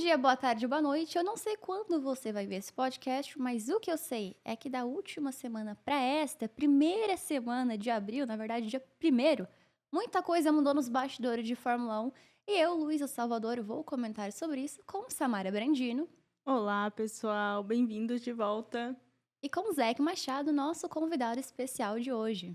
dia, boa tarde, boa noite. Eu não sei quando você vai ver esse podcast, mas o que eu sei é que da última semana para esta, primeira semana de abril, na verdade, dia primeiro, muita coisa mudou nos bastidores de Fórmula 1 e eu, Luísa Salvador, vou comentar sobre isso com Samara Brandino Olá, pessoal, bem-vindos de volta. e com Zeca Machado, nosso convidado especial de hoje.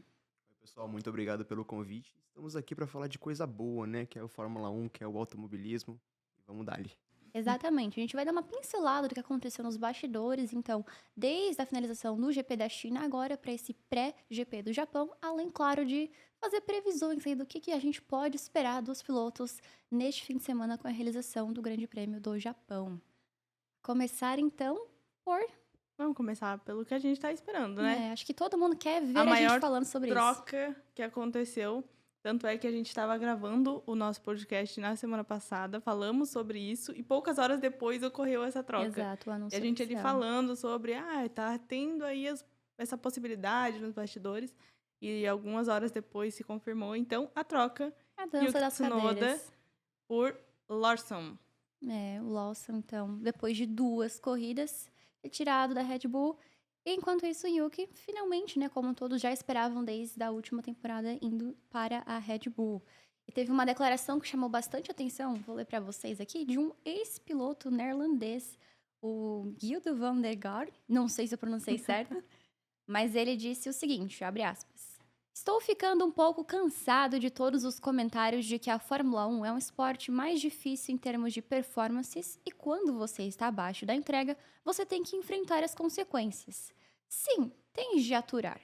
Oi, pessoal, muito obrigado pelo convite. Estamos aqui para falar de coisa boa, né? Que é o Fórmula 1, que é o automobilismo. E vamos dar-lhe. Exatamente, a gente vai dar uma pincelada do que aconteceu nos bastidores, então, desde a finalização do GP da China agora para esse pré-GP do Japão, além, claro, de fazer previsões aí do que a gente pode esperar dos pilotos neste fim de semana com a realização do Grande Prêmio do Japão. Começar então por, Vamos começar pelo que a gente tá esperando, né? acho que todo mundo quer ver A a gente maior falando sobre isso. troca que aconteceu. Tanto é que a gente estava gravando o nosso podcast na semana passada, falamos sobre isso e poucas horas depois ocorreu essa troca. Exato, o E a anúncio gente ali oficial. falando sobre, tá tendo aí essa possibilidade nos bastidores. E algumas horas depois se confirmou, então, a troca A dança Yuki das Tsunoda cadeiras. por Lawson. O Lawson, então, depois de 2 corridas, retirado da Red Bull. Enquanto isso, o Yuki, finalmente, né, como todos já esperavam desde a última temporada, indo para a Red Bull. E teve uma declaração que chamou bastante atenção, vou ler para vocês aqui, de um ex-piloto neerlandês, o Gildo van der Garde, não sei se eu pronunciei certo, mas ele disse o seguinte, abre aspas. Estou ficando um pouco cansado de todos os comentários de que a Fórmula 1 é um esporte mais difícil em termos de performances e quando você está abaixo da entrega, você tem que enfrentar as consequências. Sim, tens de aturar.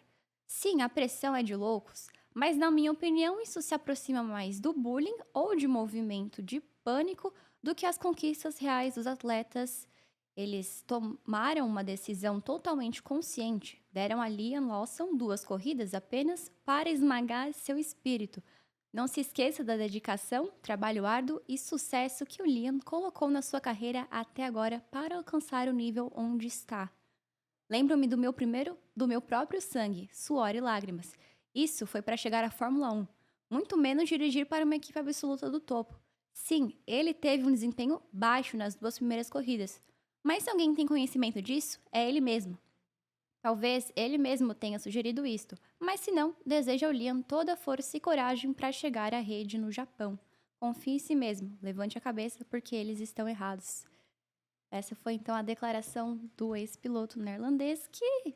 Sim, a pressão é de loucos, mas na minha opinião isso se aproxima mais do bullying ou de movimento de pânico do que as conquistas reais dos atletas. Eles tomaram uma decisão totalmente consciente. Deram a Liam Lawson 2 corridas apenas para esmagar seu espírito. Não se esqueça da dedicação, trabalho árduo e sucesso que o Liam colocou na sua carreira até agora para alcançar o nível onde está. Lembro-me do meu próprio sangue, suor e lágrimas. Isso foi para chegar à Fórmula 1, muito menos dirigir para uma equipe absoluta do topo. Sim, ele teve um desempenho baixo nas 2 primeiras corridas, mas se alguém tem conhecimento disso, é ele mesmo. Talvez ele mesmo tenha sugerido isto, mas se não, deseja ao Liam toda a força e coragem para chegar à rede no Japão. Confie em si mesmo, levante a cabeça porque eles estão errados. Essa foi então a declaração do ex-piloto neerlandês que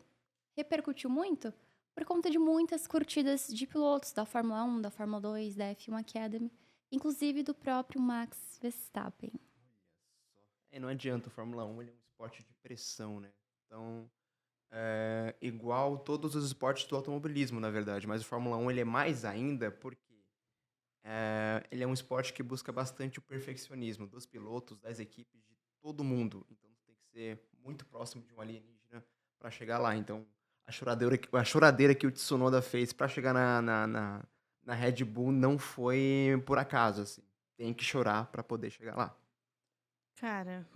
repercutiu muito por conta de muitas curtidas de pilotos da Fórmula 1, da Fórmula 2, da F1 Academy, inclusive do próprio Max Verstappen. Olha só. Não adianta, o Fórmula 1 ele é um esporte de pressão, né? Então, igual todos os esportes do automobilismo, na verdade. Mas o Fórmula 1 ele é mais ainda porque ele é um esporte que busca bastante o perfeccionismo dos pilotos, das equipes, de todo mundo. Então, tu tem que ser muito próximo de um alienígena para chegar lá. Então, a choradeira que o Tsunoda fez para chegar na Red Bull não foi por acaso, assim. Tem que chorar para poder chegar lá. Cara,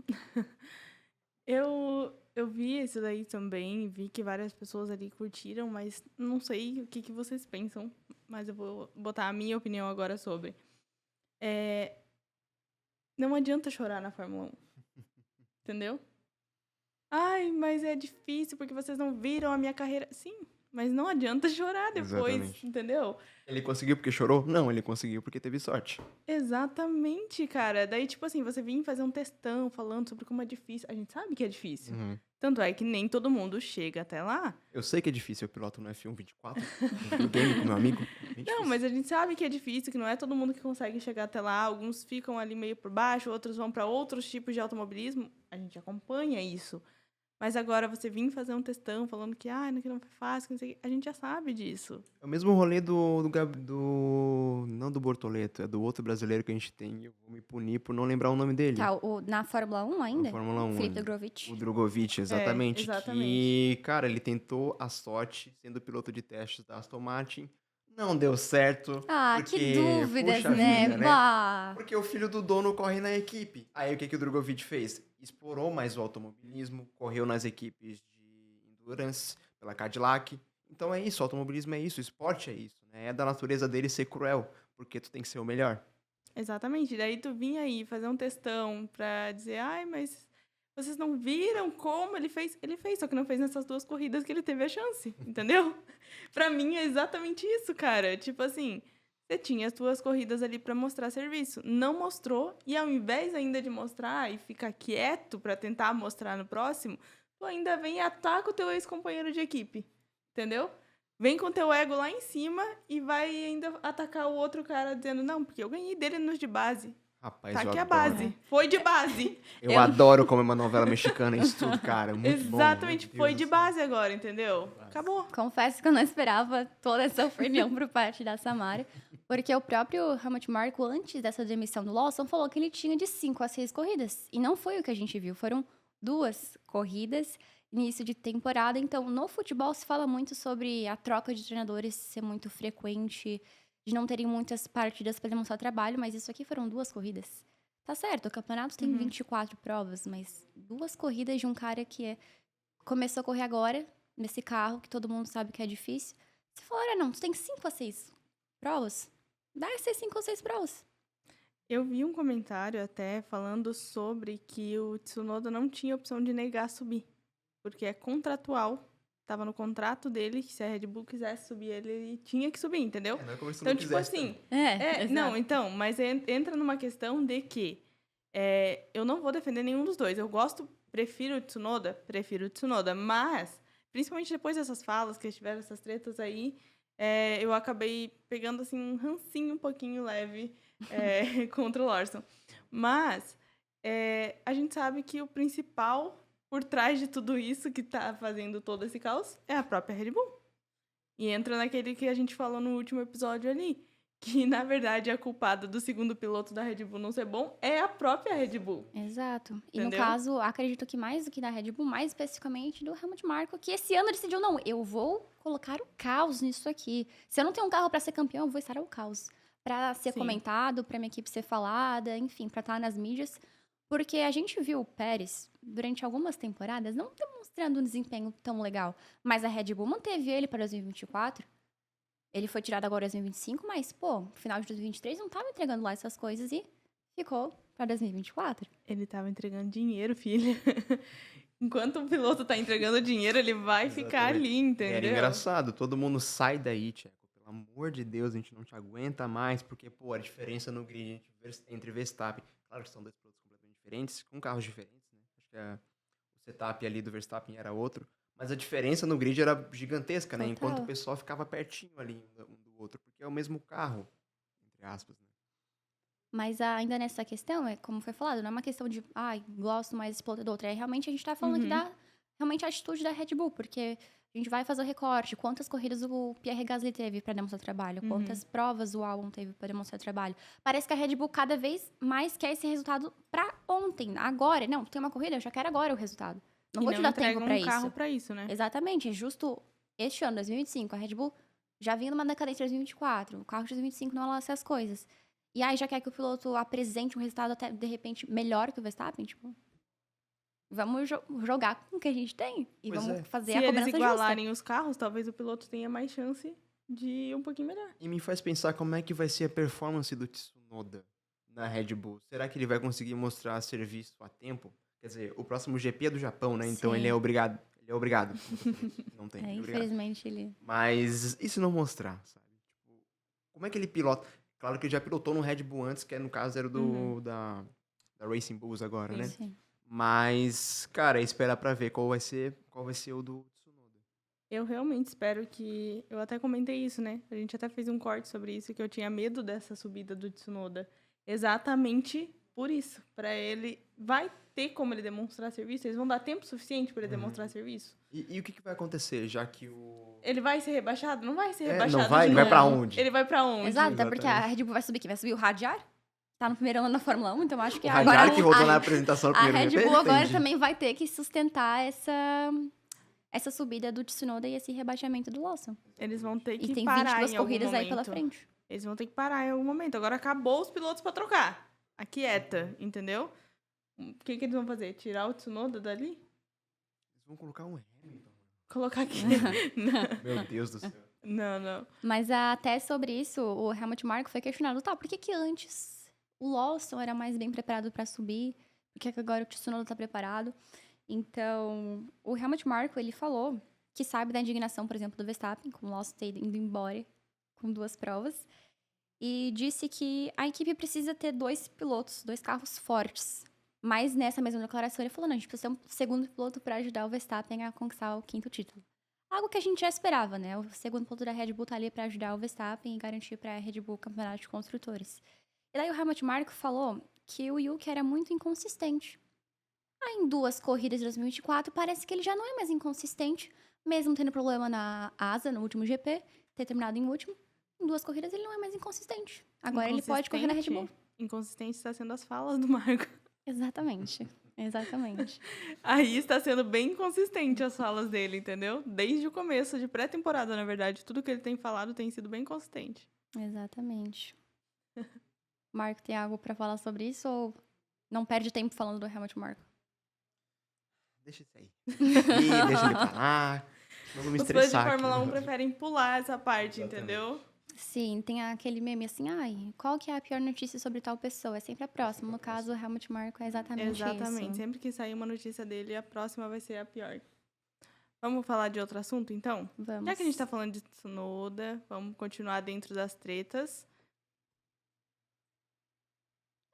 eu vi isso daí também, vi que várias pessoas ali curtiram, mas não sei o que vocês pensam, mas eu vou botar a minha opinião agora sobre. É, não adianta chorar na Fórmula 1, entendeu? Ai, mas é difícil porque vocês não viram a minha carreira. Sim, mas não adianta chorar depois, Exatamente. entendeu? Ele conseguiu porque chorou? Não, ele conseguiu porque teve sorte. Exatamente, cara. Daí, tipo assim, você vir fazer um textão falando sobre como é difícil. A gente sabe que é difícil. Uhum. Tanto é que nem todo mundo chega até lá. Eu sei que é difícil, eu piloto no F1 24, no videogame com meu amigo. É bem Não, difícil. mas a gente sabe que é difícil, que não é todo mundo que consegue chegar até lá. Alguns ficam ali meio por baixo, outros vão para outros tipos de automobilismo. A gente acompanha isso. Mas agora você vir fazer um textão falando que, que não foi fácil, que não sei o quê, a gente já sabe disso. É o mesmo rolê não do Bortoleto, é do outro brasileiro que a gente tem. Eu vou me punir por não lembrar o nome dele. Tá, na Fórmula 1 Na ainda? Fórmula 1 Felipe ainda. Drogovic. O Drogovic, É, exatamente. exatamente. Que, cara, ele tentou a sorte sendo piloto de testes da Aston Martin. Não deu certo, Ah, que porque, dúvidas, puxa né? vida, né? Bah! Porque o filho do dono corre na equipe. Aí o que o Drogovic fez? Explorou mais o automobilismo, correu nas equipes de endurance, pela Cadillac. Então é isso, o automobilismo é isso, o esporte é isso, né? É da natureza dele ser cruel, porque tu tem que ser o melhor. Exatamente. Daí tu vinha aí fazer um textão pra dizer, ai, mas vocês não viram como ele fez? Ele fez, só que não fez nessas 2 corridas que ele teve a chance, entendeu? Pra mim é exatamente isso, cara. Tipo assim, você tinha as 2 corridas ali pra mostrar serviço. Não mostrou, e ao invés ainda de mostrar e ficar quieto pra tentar mostrar no próximo, tu ainda vem e ataca o teu ex-companheiro de equipe, entendeu? Vem com teu ego lá em cima e vai ainda atacar o outro cara dizendo, não, porque eu ganhei dele nos de base. Rapaz, Tá eu aqui a adoro. base. Foi de base. Eu Eu- adoro como é uma novela mexicana isso tudo, cara. Muito bom. Exatamente, meu foi Deus de do céu. base agora, entendeu? Base. Acabou. Confesso que eu não esperava toda essa opinião por parte da Samara, porque o próprio Helmut Marko, antes dessa demissão do Lawson, falou que ele tinha de 5 a 6 corridas. E não foi o que a gente viu, foram 2 corridas, início de temporada. Então, no futebol se fala muito sobre a troca de treinadores ser muito frequente, de não terem muitas partidas para demonstrar trabalho, mas isso aqui foram 2 corridas. Tá certo, o campeonato tem 24 provas, mas 2 corridas de um cara que começou a correr agora, nesse carro, que todo mundo sabe que é difícil. Você falou, olha, não, tu tem 5 a 6 provas? Dá essas 5 ou 6 provas. Eu vi um comentário até falando sobre que o Tsunoda não tinha opção de negar subir. Porque é contratual. Tava no contrato dele que se a Red Bull quisesse subir ele tinha que subir, entendeu? Não é como se Então, não tipo quisesse assim, também. não, então, mas entra numa questão de que eu não vou defender nenhum dos dois. Eu prefiro o Tsunoda, mas, principalmente depois dessas falas que tiveram essas tretas aí, eu acabei pegando, assim, um rancinho um pouquinho leve contra o Larson. Mas, a gente sabe que o principal por trás de tudo isso que tá fazendo todo esse caos é a própria Red Bull. E entra naquele que a gente falou no último episódio ali, que, na verdade, a culpada do segundo piloto da Red Bull não ser bom é a própria Red Bull. Exato. E no Entendeu? caso, acredito que mais do que da Red Bull, mais especificamente do Helmut Marko, que esse ano decidiu, não, eu vou colocar o caos nisso aqui. Se eu não tenho um carro pra ser campeão, eu vou estar o caos. Pra ser Sim. comentado, pra minha equipe ser falada, enfim, pra estar nas mídias. Porque a gente viu o Pérez, durante algumas temporadas, não demonstrando um desempenho tão legal. Mas a Red Bull manteve ele para 2024. Ele foi tirado agora em 2025, mas, pô, no final de 2023 não tava entregando lá essas coisas e ficou pra 2024. Ele tava entregando dinheiro, filha. Enquanto o piloto tá entregando dinheiro, ele vai ficar Exatamente. ali, entendeu? Era engraçado, todo mundo sai daí, Tcheco. Pelo amor de Deus, a gente não te aguenta mais, porque, pô, a diferença no grid entre Verstappen, claro que são 2 pilotos completamente diferentes, com carros diferentes, né? Acho que o setup ali do Verstappen era outro, mas a diferença no grid era gigantesca, né? Total. Enquanto o pessoal ficava pertinho ali um do outro, porque é o mesmo carro, entre aspas, né? Mas ainda nessa questão, como foi falado, não é uma questão de, gosto mais desse piloto do outro. É realmente a gente tá falando aqui da realmente a atitude da Red Bull, porque a gente vai fazer o recorte. Quantas corridas o Pierre Gasly teve pra demonstrar trabalho? Quantas provas o Albon teve pra demonstrar trabalho? Parece que a Red Bull cada vez mais quer esse resultado pra ontem, agora. Não, tem uma corrida, eu já quero agora o resultado. Não E vou te dar tempo entregam pra um isso. carro pra isso, né? Exatamente, é justo este ano, 2025, a Red Bull já vinha numa decadência de 2024, o carro de 2025 não é lá essas coisas. E aí já quer que o piloto apresente um resultado até, de repente, melhor que o Verstappen, tipo... Vamos jogar com o que a gente tem e Pois vamos é. fazer Se a eles cobrança justa. igualarem os carros, talvez o piloto tenha mais chance de ir um pouquinho melhor. E me faz pensar como é que vai ser a performance do Tsunoda na Red Bull. Será que ele vai conseguir mostrar serviço a tempo? Quer dizer, o próximo GP é do Japão, né? Então Sim. ele é obrigado. Ele é obrigado. Não tem. ele é obrigado. Infelizmente, ele... Mas e se não mostrar, sabe? Tipo, como é que ele pilota? Claro que ele já pilotou no Red Bull antes, que no caso era da Racing Bulls agora, né? Sim. Mas, cara, é esperar pra ver qual vai ser o do Tsunoda. Eu realmente espero que... Eu até comentei isso, né? A gente até fez um corte sobre isso, que eu tinha medo dessa subida do Tsunoda. Exatamente por isso. Pra ele... Vai ter como ele demonstrar serviço? Eles vão dar tempo suficiente pra ele demonstrar serviço? E o que vai acontecer, já que o... Ele vai ser rebaixado? Não vai ser É, rebaixado não vai? de Vai novo. pra onde? Ele vai pra onde? Exato, até porque a Exatamente. Red Bull vai subir aqui. Vai subir o Radiar? Tá no primeiro ano da Fórmula 1, então acho que O agora... Radiar que rodou na a, apresentação do a primeiro Red GP, Bull agora entendi. também vai ter que sustentar essa subida do Tsunoda e esse rebaixamento do Lawson. Eles vão ter E que tem parar 22 em algum corridas aí pela momento. frente. Eles vão ter que parar em algum momento. Agora acabou os pilotos pra trocar. Aquieta, entendeu? O que eles vão fazer? Tirar o Tsunoda dali? Eles vão colocar um Hamilton. Colocar aqui. Meu Deus do céu. Não, não. Mas até sobre isso, o Helmut Marko foi questionado, tá, por que antes O Lawson era mais bem preparado para subir, porque agora o Tsunoda tá preparado. Então, o Helmut Marko, ele falou que sabe da indignação, por exemplo, do Verstappen, com o Lawson ter ido embora com 2 provas. E disse que a equipe precisa ter 2 pilotos, 2 carros fortes. Mas nessa mesma declaração ele falou, não, a gente precisa ter um segundo piloto para ajudar o Verstappen a conquistar o 5º título. Algo que a gente já esperava, né? O segundo piloto da Red Bull tá ali para ajudar o Verstappen e garantir para a Red Bull o campeonato de construtores. E daí o Helmut Marko falou que o Yuki era muito inconsistente. Aí em 2 corridas de 2024 parece que ele já não é mais inconsistente, mesmo tendo problema na asa no último GP, ter terminado em último. Em 2 corridas ele não é mais inconsistente. Agora ele pode correr na Red Bull. Inconsistente está sendo as falas do Marco. Exatamente. Exatamente. Aí está sendo bem consistente as falas dele, entendeu? Desde o começo de pré-temporada, na verdade. Tudo que ele tem falado tem sido bem consistente. Exatamente. Marco, tem algo pra falar sobre isso ou não perde tempo falando do Helmut Marko? Deixa isso aí. Ih, deixa ele falar. Não vou me Os fãs de estressar Fórmula aqui. 1 preferem pular essa parte, Exatamente. entendeu? Sim, tem aquele meme assim, ai, qual que é a pior notícia sobre tal pessoa? É sempre a próxima. No caso, o Helmut Marko é exatamente Exatamente. isso. Sempre que sair uma notícia dele, a próxima vai ser a pior. Vamos falar de outro assunto, então? Vamos. Já que a gente tá falando de Tsunoda, vamos continuar dentro das tretas.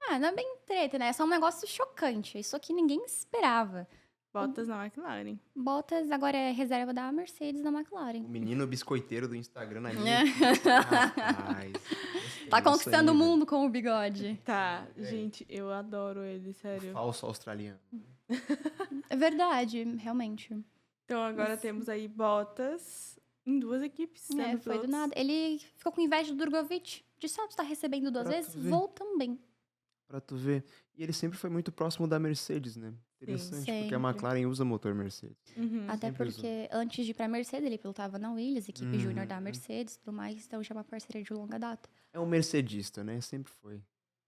Ah, não é bem treta, né? É só um negócio chocante. Isso aqui ninguém esperava. Bottas na McLaren. Bottas agora é reserva da Mercedes na O McLaren. menino biscoiteiro do Instagram ali. É. Rapaz. Tá isso conquistando aí, o velho. mundo com o bigode. Tá, gente, eu adoro ele, sério. Falso australiano. É verdade, realmente. Então agora temos aí Bottas em 2 equipes. Sendo É, foi do pilotos. nada. Ele ficou com inveja do Drogovic. Disse, ó, tu tá recebendo 2 Pra vezes? tu ver. Vou também. Pra tu ver. E ele sempre foi muito próximo da Mercedes, né? Interessante, porque a sempre. McLaren usa motor Mercedes. Uhum. Até sempre porque antes de ir pra Mercedes, ele pilotava na Williams, equipe júnior da Uhum. Mercedes e tudo mais. Então já é uma parceria de longa data. É um mercedista, né? Sempre foi.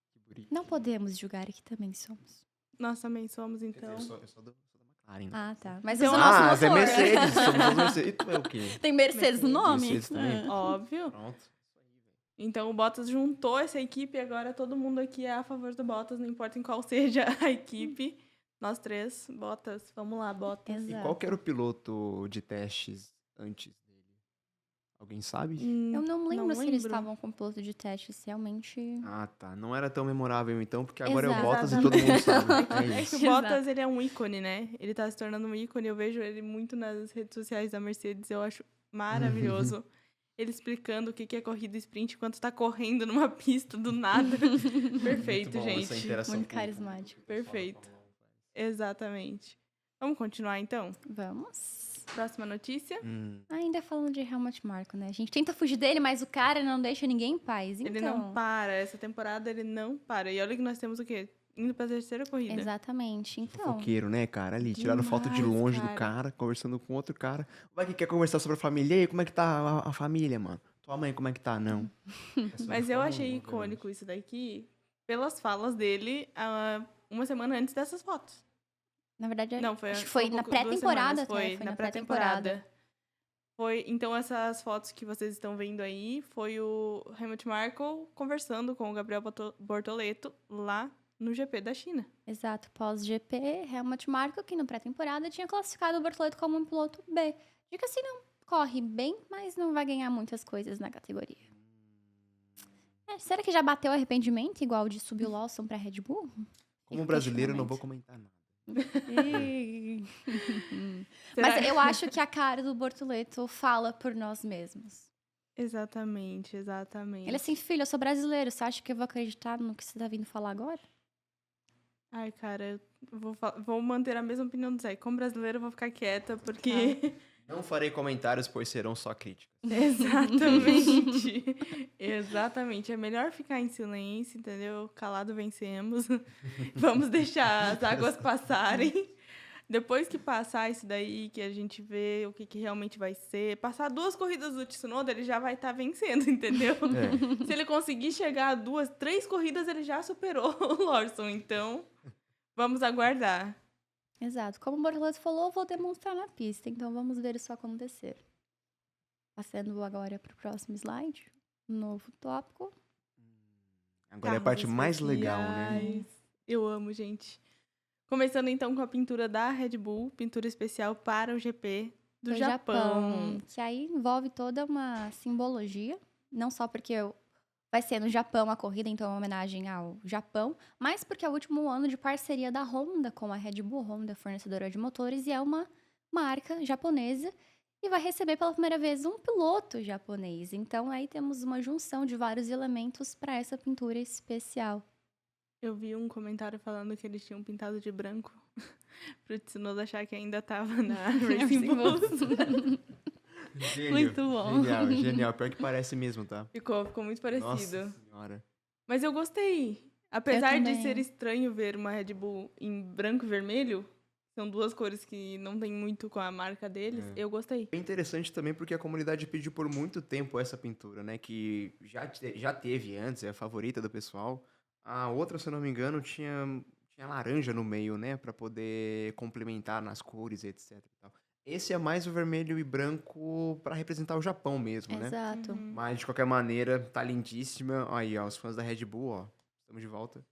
Que bonito. Não podemos julgar que também somos. Nós também somos, Quer dizer, então. eu sou da McLaren. né? Ah, tá. Mas Então- esse é o nosso Ah, é motor. Mercedes. Somos os Mercedes. E tu é o quê? Tem Mercedes no nome? Mercedes também? É. Óbvio. Pronto. Isso aí, velho. Então o Bottas juntou essa equipe e agora todo mundo aqui é a favor do Bottas, não importa em qual seja a equipe. Nós 3, Bottas. Vamos lá, Bottas. E Exato. qual que era o piloto de testes antes dele? Alguém sabe? Eu não lembro se eles lembro. estavam com piloto de testes, realmente. Ah, tá. Não era tão memorável então, porque agora é o Exato. Bottas e todo mundo sabe. É É isso. que o Bottas, ele é um ícone, né? Ele tá se tornando um ícone. Eu vejo ele muito nas redes sociais da Mercedes. Eu acho maravilhoso. Ele explicando o que é corrida sprint enquanto tá correndo numa pista do nada. Perfeito, Muito bom essa gente. interação Muito com o carismático. público, o pessoal da Perfeito. Fórmula 1 faz. Exatamente. Vamos continuar, então? Vamos. Próxima notícia. Ainda falando de Helmut Marko, né? A gente tenta fugir dele, mas o cara não deixa ninguém em paz. Então, Ele não para. Essa temporada ele não para. E olha que nós temos o quê? Indo pra 3ª corrida. exatamente. Então, Fofoqueiro, né, cara? Ali, tiraram foto de Demais, longe cara. do cara, conversando com outro cara. Vai que quer conversar sobre a família. E aí, como é que tá a família, mano? Tua mãe, como é que tá? Não. É sobre Mas eu Fórmula achei 1, icônico isso daqui pelas falas dele uma semana antes dessas fotos. na verdade, Não, foi, acho que foi um na pouco- 2 pré-temporada, semanas, até. Foi na pré-temporada. Foi, então essas fotos que vocês estão vendo aí foi o Helmut Marko conversando com o Gabriel Bortoleto lá no GP da China. Exato, pós-GP, Helmut Marko, que no pré-temporada tinha classificado o Bortoleto como um piloto B. Diga assim, não corre bem, mas não vai ganhar muitas coisas na categoria. Será que já bateu arrependimento igual o de subir o Lawson pra Red Bull? Como Fica o brasileiro, eu não vou questionamento. comentar nada. Será- Mas eu acho que a cara do Bortoleto fala por nós mesmos. Exatamente, exatamente. Ele é assim, filho, eu sou brasileiro, você acha que eu vou acreditar no que você tá vindo falar agora? Ai, cara, eu vou manter a mesma opinião do Zé. Como brasileiro, eu vou ficar quieta, porque... Não farei comentários, pois serão só críticas. Exatamente. Exatamente. É melhor ficar em silêncio, entendeu? Calado vencemos. Vamos deixar as águas passarem. Depois que passar isso daí, que a gente vê o que realmente vai ser. Passar 2 corridas do Tsunoda, ele já vai estar vencendo, entendeu? É. Se ele conseguir chegar a 2, 3 corridas, ele já superou o Lawson. Então, vamos aguardar. Exato. Como o Bortoleto falou, eu vou demonstrar na pista. Então vamos ver isso acontecer. Passando agora para o próximo slide. Um novo tópico. Agora é a Carros parte mais legal, né? especiais. Eu amo, gente. Começando então com a pintura da Red Bull, pintura especial para o GP do Japão. Que aí envolve toda uma simbologia, não só porque vai ser no Japão a corrida, então é uma homenagem ao Japão, mas porque é o último ano de parceria da Honda com a Red Bull. Honda, fornecedora de motores, e é uma marca japonesa e vai receber pela primeira vez um piloto japonês. Então aí temos uma junção de vários elementos para essa pintura especial. Eu vi um comentário falando que eles tinham pintado de branco pro Tsunoda achar que ainda tava na Racing Bulls. Gênio. Muito bom. Genial, genial. Pior que parece mesmo, tá? Ficou muito parecido. Nossa senhora. Mas eu gostei. Apesar de também. ser estranho ver uma Red Bull em branco e vermelho, são duas cores que não tem muito com a marca deles, eu gostei. É interessante também porque a comunidade pediu por muito tempo essa pintura, né? Que já teve antes, é a favorita do pessoal. A outra, se eu não me engano, tinha laranja no meio, né? Pra poder complementar nas cores, etc. e tal. Esse é mais o vermelho e branco pra representar o Japão mesmo, né? Exato. Uhum. Mas, de qualquer maneira, tá lindíssima. Aí, ó, os fãs da Red Bull, ó. Estamos de volta.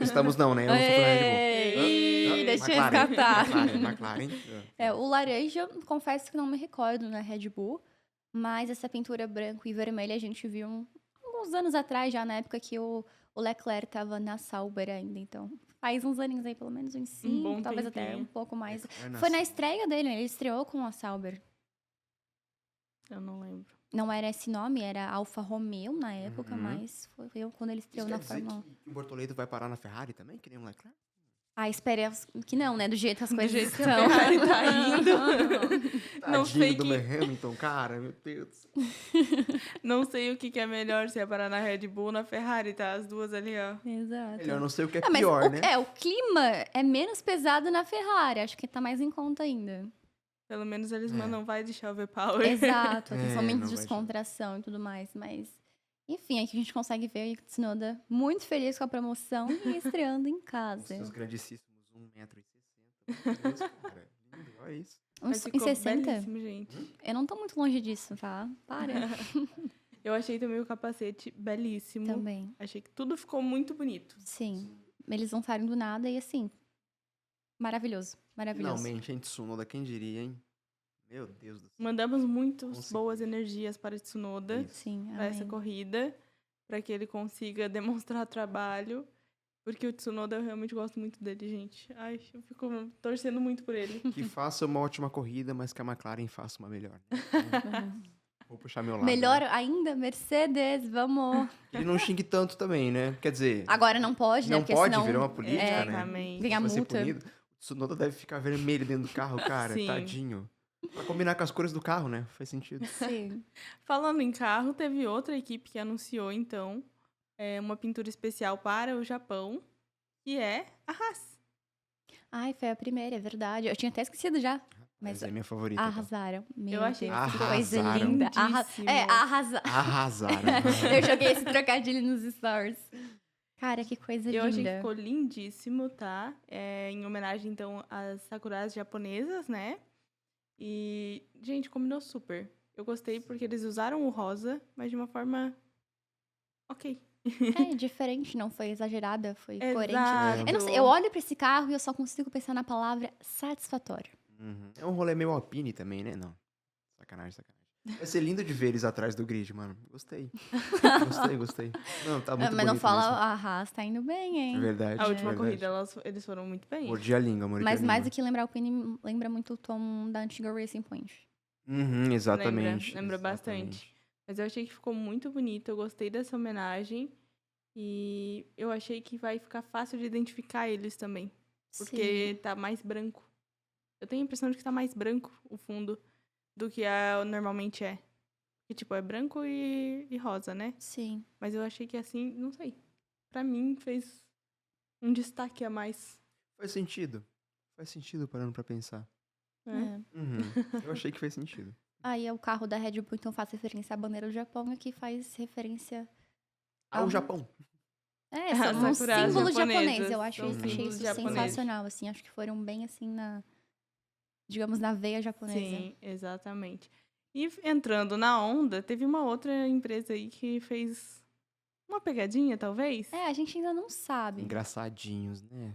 Estamos não, né? Eu não sou fã da Red Bull. Ei, deixa eu McLaren, escapar. McLaren. O laranja, confesso que não me recordo na Red Bull, mas essa pintura branco e vermelha a gente viu alguns anos atrás, já na época que o Leclerc tava na Sauber ainda, então faz uns aninhos aí, pelo menos uns 5, bom talvez até tempinho. um pouco mais. Leclerc Foi na nasceu. estreia dele, ele estreou com a Sauber. Eu não lembro. Não era esse nome, era Alfa Romeo na época, mas foi quando ele Isso estreou quer na dizer Fórmula 1. que o Bortoleto vai parar na Ferrari também, que nem o Leclerc? Ah, esperemos que não, né? Do jeito que as coisas jeito que a estão. Ferrari tá indo. Não Tadinho sei do que- Hamilton, cara, meu Deus. Não sei o que é melhor, se é parar na Red Bull ou na Ferrari, tá? As duas ali, ó. Exato. Melhor não sei o que é Ah, mas pior, né? o clima é menos pesado na Ferrari. Acho que tá mais em conta ainda. Pelo menos eles É. mandam vai de shower power. Exato, É, tem momentos não de vai descontração e tudo mais. Mas, enfim, aqui a gente consegue ver o Tsunoda muito feliz com a promoção e estreando em Os casa. seus grandíssimos 1,60 m. Cara, lindo, olha isso. Mas Em ficou 60? belíssimo, gente. Eu não tô muito longe disso, tá? Para. Eu achei também o capacete belíssimo. Também. Achei que tudo ficou muito bonito. Sim. Eles lançaram do nada e assim. Maravilhoso. Maravilhoso. Finalmente, hein, Tsunoda, quem diria, hein? Meu Deus do céu. Mandamos muitas Consegui. boas energias para Tsunoda, Isso. Sim, para essa amém. corrida, para que ele consiga demonstrar trabalho. Porque o Tsunoda, eu realmente gosto muito dele, gente. Ai, eu fico torcendo muito por ele. Que faça uma ótima corrida, mas que a McLaren faça uma melhor. né? Uhum. Vou puxar meu lado. Melhor né? ainda, Mercedes, vamos. Ele não xingue tanto também, né? Quer dizer, Agora não pode, né? não Porque pode, senão virou uma política, né? Exatamente. vem a Vai ser multa. punido. O Tsunoda deve ficar vermelho dentro do carro, cara. Sim. Tadinho. Pra combinar com as cores do carro, né? Faz sentido. Sim. Falando em carro, teve outra equipe que anunciou, então, uma pintura especial para o Japão, que é a Haas. Ai, foi a primeira, é verdade. Eu tinha até esquecido já. Mas Mas é minha favorita. tá? arrasaram. Meu Eu achei Deus, que que coisa arrasaram. linda. Lindíssimo. Arrasaram. Arrasaram. Eu joguei esse trocadilho nos stories. Cara, que coisa Eu achei que linda. ficou lindíssimo, tá? Em homenagem, então, às sakuras japonesas, né? E, gente, combinou super. Eu gostei porque eles usaram o rosa, mas de uma forma ok. É diferente, não foi exagerada, foi coerente. Exato. Eu não sei, eu olho pra esse carro e eu só consigo pensar na palavra satisfatório. Uhum. É um rolê meio Alpine também, né? Não. Sacanagem, sacanagem. Vai ser lindo de ver eles atrás do grid, mano. Gostei. Gostei. Não, tá muito Mas não bonito fala, mesmo. a Haas tá indo bem, hein? É verdade. A última verdade. corrida, eles foram muito bem. Mordi a língua, mordi a Mas língua. mais do que lembrar o Alpine, lembra muito o tom da antiga Racing Point. Uhum, exatamente. Lembra bastante. Mas eu achei que ficou muito bonito, eu gostei dessa homenagem. E eu achei que vai ficar fácil de identificar eles também. Porque tá mais branco. Eu tenho a impressão de que tá mais branco o fundo do que normalmente é. Que, tipo, é branco e rosa, né? Sim. Mas eu achei que assim, não sei. Pra mim, fez um destaque a mais. Faz sentido. Faz sentido parando pra pensar. Né? É. Uhum. Eu achei que fez sentido. Aí o carro da Red Bull, então, faz referência à bandeira do Japão, e aqui faz referência Ao Japão. É, As são um sakuras símbolo japonesas, japonês. Eu achei são isso símbolos japoneses. sensacional, assim. Acho que foram bem, assim, digamos, na veia japonesa. Sim, exatamente. E entrando na onda, teve uma outra empresa aí que fez uma pegadinha, talvez? É, a gente ainda não sabe. Engraçadinhos, né?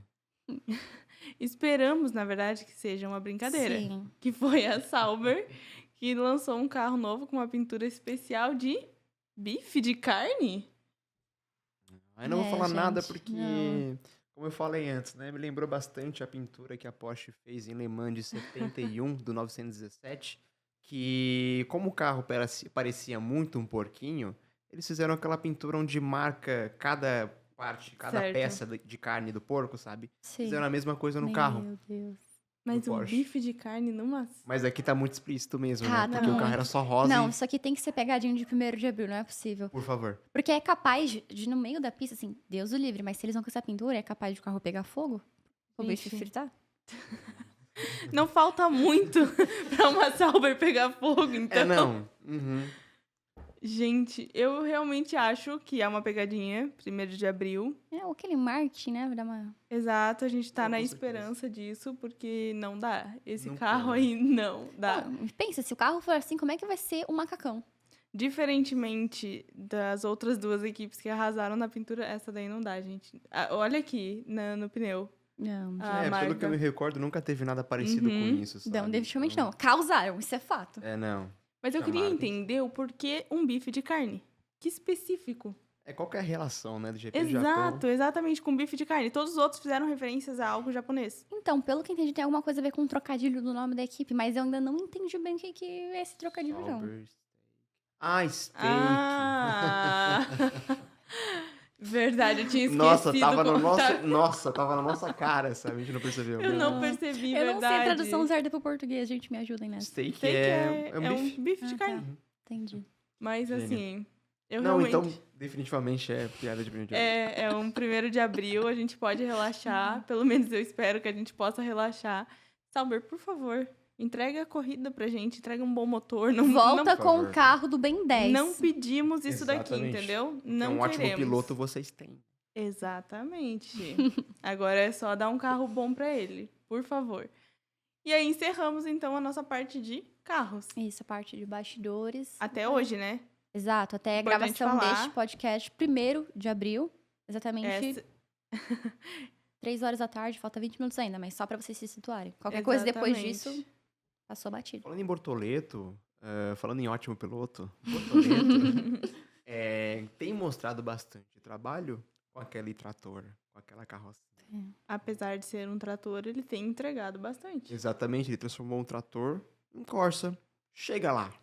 Esperamos, na verdade, que seja uma brincadeira. Sim. Que foi a Sauber, que lançou um carro novo com uma pintura especial de bife de carne. Aí não vou É, falar nada gente, porque, não. como eu falei antes, né? Me lembrou bastante a pintura que a Porsche fez em Le Mans de 71, do 917, que como o carro parecia muito um porquinho, eles fizeram aquela pintura onde marca cada parte, cada Certo. peça de carne do porco, sabe? Sim. Fizeram a mesma coisa no carro, Meu Deus. Mas do um Porsche. bife de carne numa... Mas aqui tá muito explícito mesmo, Tá, né? tá Porque o carro muito. era só rosa Não, e... isso aqui tem que ser pegadinho de 1º de abril, não é possível. Por favor. Porque é capaz de, no meio da pista, assim, Deus o livre, mas se eles vão com essa pintura, é capaz de o carro pegar fogo? O bife Gente. fritar? Não falta muito pra uma Sauber pegar fogo, então... É, não. Uhum. Gente, eu realmente acho que é uma pegadinha, 1º de abril. É, aquele marketing, né? Vai dar uma... Exato, a gente tá Não, na com certeza. esperança disso, porque não dá. Esse Não carro pode. aí não dá. Não, pensa, se o carro for assim, como é que vai ser o macacão? Diferentemente das outras 2 equipes que arrasaram na pintura, essa daí não dá, gente. Ah, olha aqui no pneu. Não, A Pelo marca. que eu me recordo, nunca teve nada parecido com Uhum. isso, sabe? não, definitivamente Então, não. Causaram, isso é fato. É, não. Mas eu queria Chamaram. entender o porquê um bife de carne. Que específico. É qual que é a relação, né? Do GP do Exato, Japão. exatamente, com bife de carne. Todos os outros fizeram referências a algo japonês. Então, pelo que entendi, tem alguma coisa a ver com o trocadilho do nome da equipe, mas eu ainda não entendi bem o que é esse trocadilho, não. Sauber Steak. Ah, steak. Ah! Verdade, eu tinha esquecido. Nossa, tava no contar. nossa, tava na nossa cara, sabe? A gente não percebeu. Eu não Ah. percebi, Eu verdade. não sei a tradução certa pro português, gente, me ajudem nessa. Steak, Steak é um é bife. um bife de Ah, carne. tá. Entendi. Mas Gênio. assim, eu Não, realmente... então, definitivamente é piada de primeiro. É um 1º de abril, a gente pode relaxar. Pelo menos eu espero que a gente possa relaxar. Sauber, por favor, entrega a corrida pra gente, entrega um bom motor. Não, Volta por com favor. o carro do Ben 10. não pedimos isso daqui, Exatamente. entendeu? Porque Não um ótimo queremos. piloto vocês têm. Exatamente. Agora é só dar um carro bom pra ele, por favor. E aí encerramos então a nossa parte de carros. Isso, a parte de bastidores. Até hoje, né? Exato, até a Importante gravação falar. deste podcast, 1º de abril. Exatamente Essa- 3 horas da tarde, falta 20 minutos ainda, mas só pra vocês se situarem. Qualquer coisa depois Exatamente. disso, passou batido. Falando em Bortoleto, falando em ótimo piloto, Bortoleto tem mostrado bastante trabalho com aquele trator, com aquela carroça. Apesar de ser um trator, ele tem entregado bastante. Exatamente, ele transformou um trator em Corsa. Chega lá.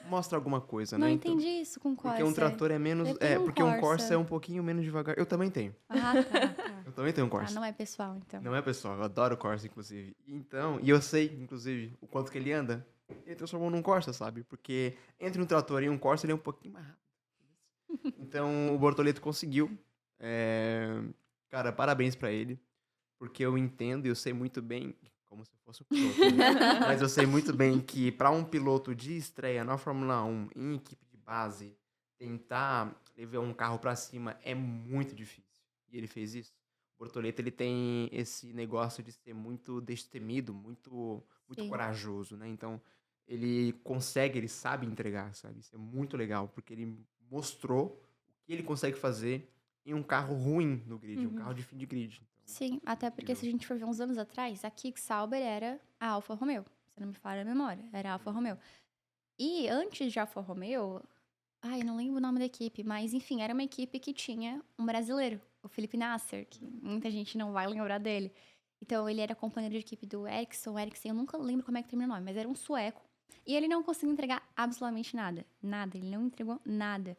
Mostra alguma coisa, Não né? entendi isso com Corsa. Porque um trator é menos... Eu tenho um porque um Corsa Corsa. é um pouquinho menos devagar. Eu também tenho. Ah, tá. Eu também tenho um Tá, Corsa. não é pessoal, então. Não é, pessoal? Eu adoro o Corsa, inclusive. Então, e eu sei, inclusive, o quanto que ele anda. Ele transformou num Corsa, sabe? Porque entre um trator e um Corsa, ele é um pouquinho mais rápido. Então, o Bortoleto conseguiu. Cara, parabéns pra ele. Porque eu entendo e eu sei muito bem... Como se eu fosse um piloto, né? Mas eu sei muito bem que pra um piloto de estreia na Fórmula 1, em equipe de base, tentar levar um carro pra cima é muito difícil. E ele fez isso. O Bortoleto, ele tem esse negócio de ser muito destemido, muito Sim. corajoso, né? Então, ele consegue, ele sabe entregar, sabe? Isso é muito legal, porque ele mostrou o que ele consegue fazer em um carro ruim no grid, um carro de fim de grid. Então, Sim, até porque se a gente for ver uns anos atrás, a Kik Sauber era a Alfa Romeo. Se não me falha a memória, era a Alfa Romeo. E antes de Alfa Romeo, ai, eu não lembro o nome da equipe, mas enfim, era uma equipe que tinha um brasileiro, o Felipe Nasser, que muita gente não vai lembrar dele. Então, ele era companheiro de equipe do Ericsson, eu nunca lembro como é que termina o nome, mas era um sueco. E ele não conseguiu entregar absolutamente nada. Nada, ele não entregou nada.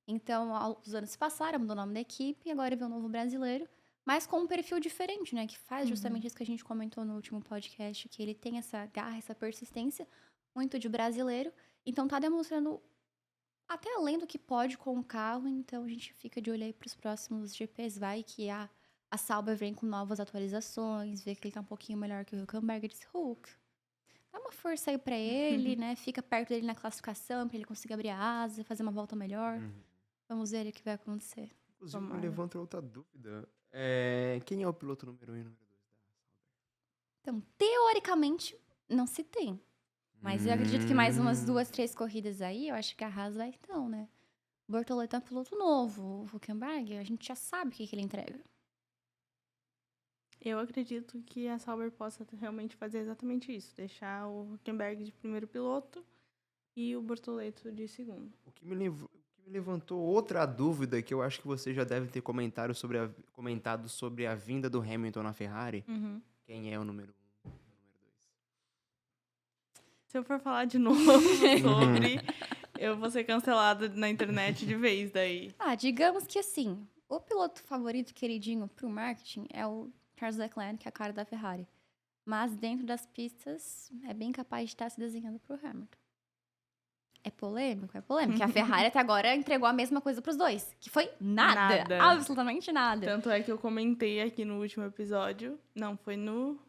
Então, os anos se passaram, mudou o nome da equipe, e agora veio um novo brasileiro, mas com um perfil diferente, né? Que faz justamente isso que a gente comentou no último podcast, que ele tem essa garra, essa persistência, muito de brasileiro. Então, tá demonstrando até além do que pode com o carro. Então, a gente fica de olho aí pros próximos GPs. Vai que a Sauber vem com novas atualizações, vê que ele tá um pouquinho melhor que o Hülkenberg. Diz, Hulk, dá uma força aí pra ele, né? Fica perto dele na classificação, pra ele conseguir abrir a asa, fazer uma volta melhor. Vamos ver o que vai acontecer. Inclusive, me Tomara. levanta outra dúvida. Quem é o piloto número 1 e número 2 da Sauber? Então, teoricamente, não se tem. Mas eu acredito que mais umas Hum. 2, 3 corridas aí, eu acho que a Haas vai então, né? O Bortoleto é um piloto novo. O Hülkenberg, a gente já sabe o que ele entrega. Eu acredito que a Sauber possa realmente fazer exatamente isso. Deixar o Hülkenberg de primeiro piloto e o Bortoleto de segundo. O que me levantou outra dúvida que eu acho que você já deve ter comentado sobre a vinda do Hamilton na Ferrari. Uhum. Quem é o número 1 e o número 2? Se eu for falar de novo sobre, eu vou ser cancelada na internet de vez daí. Digamos que assim, o piloto favorito queridinho pro marketing é o Charles Leclerc, que é a cara da Ferrari. Mas dentro das pistas, é bem capaz de estar se desenhando pro Hamilton. É polêmico, que a Ferrari até agora entregou a mesma coisa pros dois. Que foi nada. Nada. Absolutamente nada. Tanto é que eu comentei aqui no último episódio. Não, foi no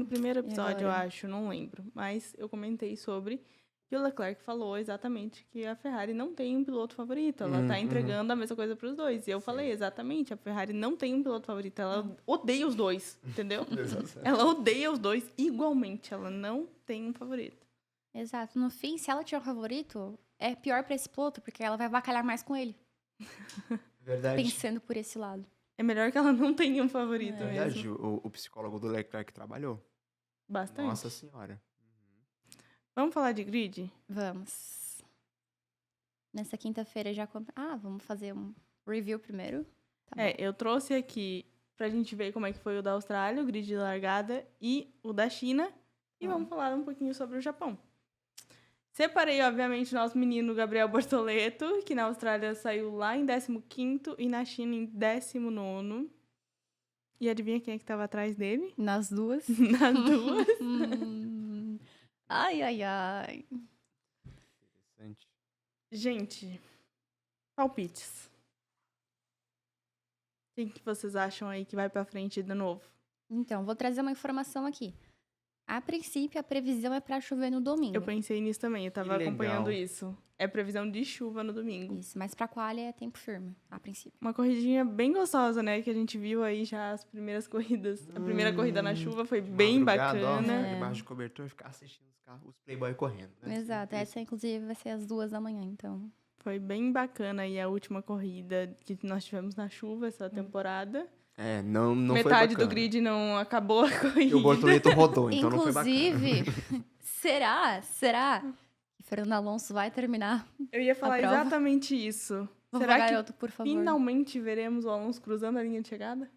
primeiro episódio, eu agora? acho, não lembro. Mas eu comentei sobre que o Leclerc falou exatamente que a Ferrari não tem um piloto favorito. Ela tá entregando a mesma coisa pros dois. E eu falei, exatamente, a Ferrari não tem um piloto favorito. Ela odeia os dois, entendeu? Ela odeia os dois igualmente. Ela não tem um favorito. Exato. No fim, se ela tiver um favorito, é pior pra esse piloto, porque ela vai avacalhar mais com ele. Verdade. Pensando por esse lado. É melhor que ela não tenha um favorito mesmo. Verdade, o psicólogo do Leclerc trabalhou. Bastante. Nossa senhora. Vamos falar de grid? Vamos. Nessa quinta-feira já... vamos fazer um review primeiro. Tá bom. Eu trouxe aqui pra gente ver como é que foi o da Austrália, o grid de largada, e o da China. E vamos falar um pouquinho sobre o Japão. Separei, obviamente, o nosso menino Gabriel Bortoleto, que na Austrália saiu lá em 15º e na China em 19º. E adivinha quem é que tava atrás dele? Nas duas. Nas duas. Ai, ai, ai. Interessante. Gente, palpites. Quem que vocês acham aí que vai pra frente de novo? Então, vou trazer uma informação aqui. A princípio, a previsão é pra chover no domingo. Eu pensei nisso também, eu tava Que legal. acompanhando isso. É previsão de chuva no domingo. Isso, mas pra quali é tempo firme, a princípio. Uma corridinha bem gostosa, né? Que a gente viu aí já as primeiras corridas. A primeira corrida na chuva foi bem Madrugada, ó, bacana. ficar debaixo de cobertor e ficar assistindo os playboy correndo. Né? Exato, essa inclusive vai ser às 2h, então. Foi bem bacana aí a última corrida que nós tivemos na chuva essa temporada. Não foi Metade bacana. do grid não acabou a corrida. E o Bortoleto rodou, então não foi bacana. Inclusive, será que Fernando Alonso vai terminar? Eu ia falar A prova? exatamente isso. Vamos Será lá, que garoto, por favor. finalmente veremos o Alonso cruzando a linha de chegada?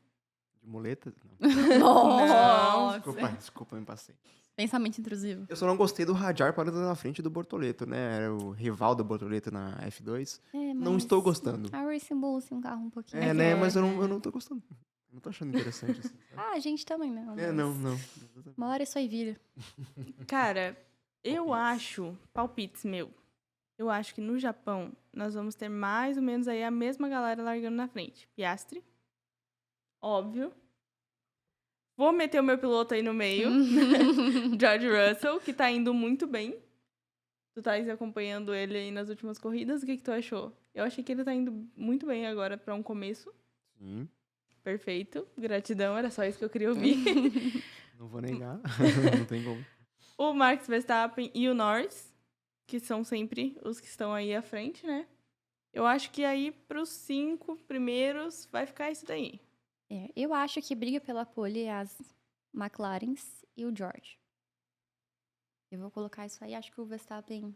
De muleta? Não. Nossa. Desculpa, me passei. Pensamento intrusivo. Eu só não gostei do Hadjar parando na frente do Bortoleto, né? Era o rival do Bortoleto na F2. Não estou gostando. A Racing Bull, assim, um carro um pouquinho. Mas eu não tô gostando. Não tô achando interessante isso. A gente também não. mas Não. Uma hora isso aí vira. Cara, eu acho, palpites meu, eu acho que no Japão nós vamos ter mais ou menos aí a mesma galera largando na frente. Piastri, óbvio. Vou meter o meu piloto aí no meio, George Russell, que tá indo muito bem. Tu tá acompanhando ele aí nas últimas corridas, o que tu achou? Eu achei que ele tá indo muito bem agora pra um começo. Sim, Perfeito, gratidão, era só isso que eu queria ouvir. não vou negar. Não tem como. O Max Verstappen e o Norris, que são sempre os que estão aí à frente, né? Eu acho que aí pros 5 primeiros vai ficar isso daí. Eu acho que briga pela pole as McLarens e o George. Eu vou colocar isso aí. Acho que o Verstappen...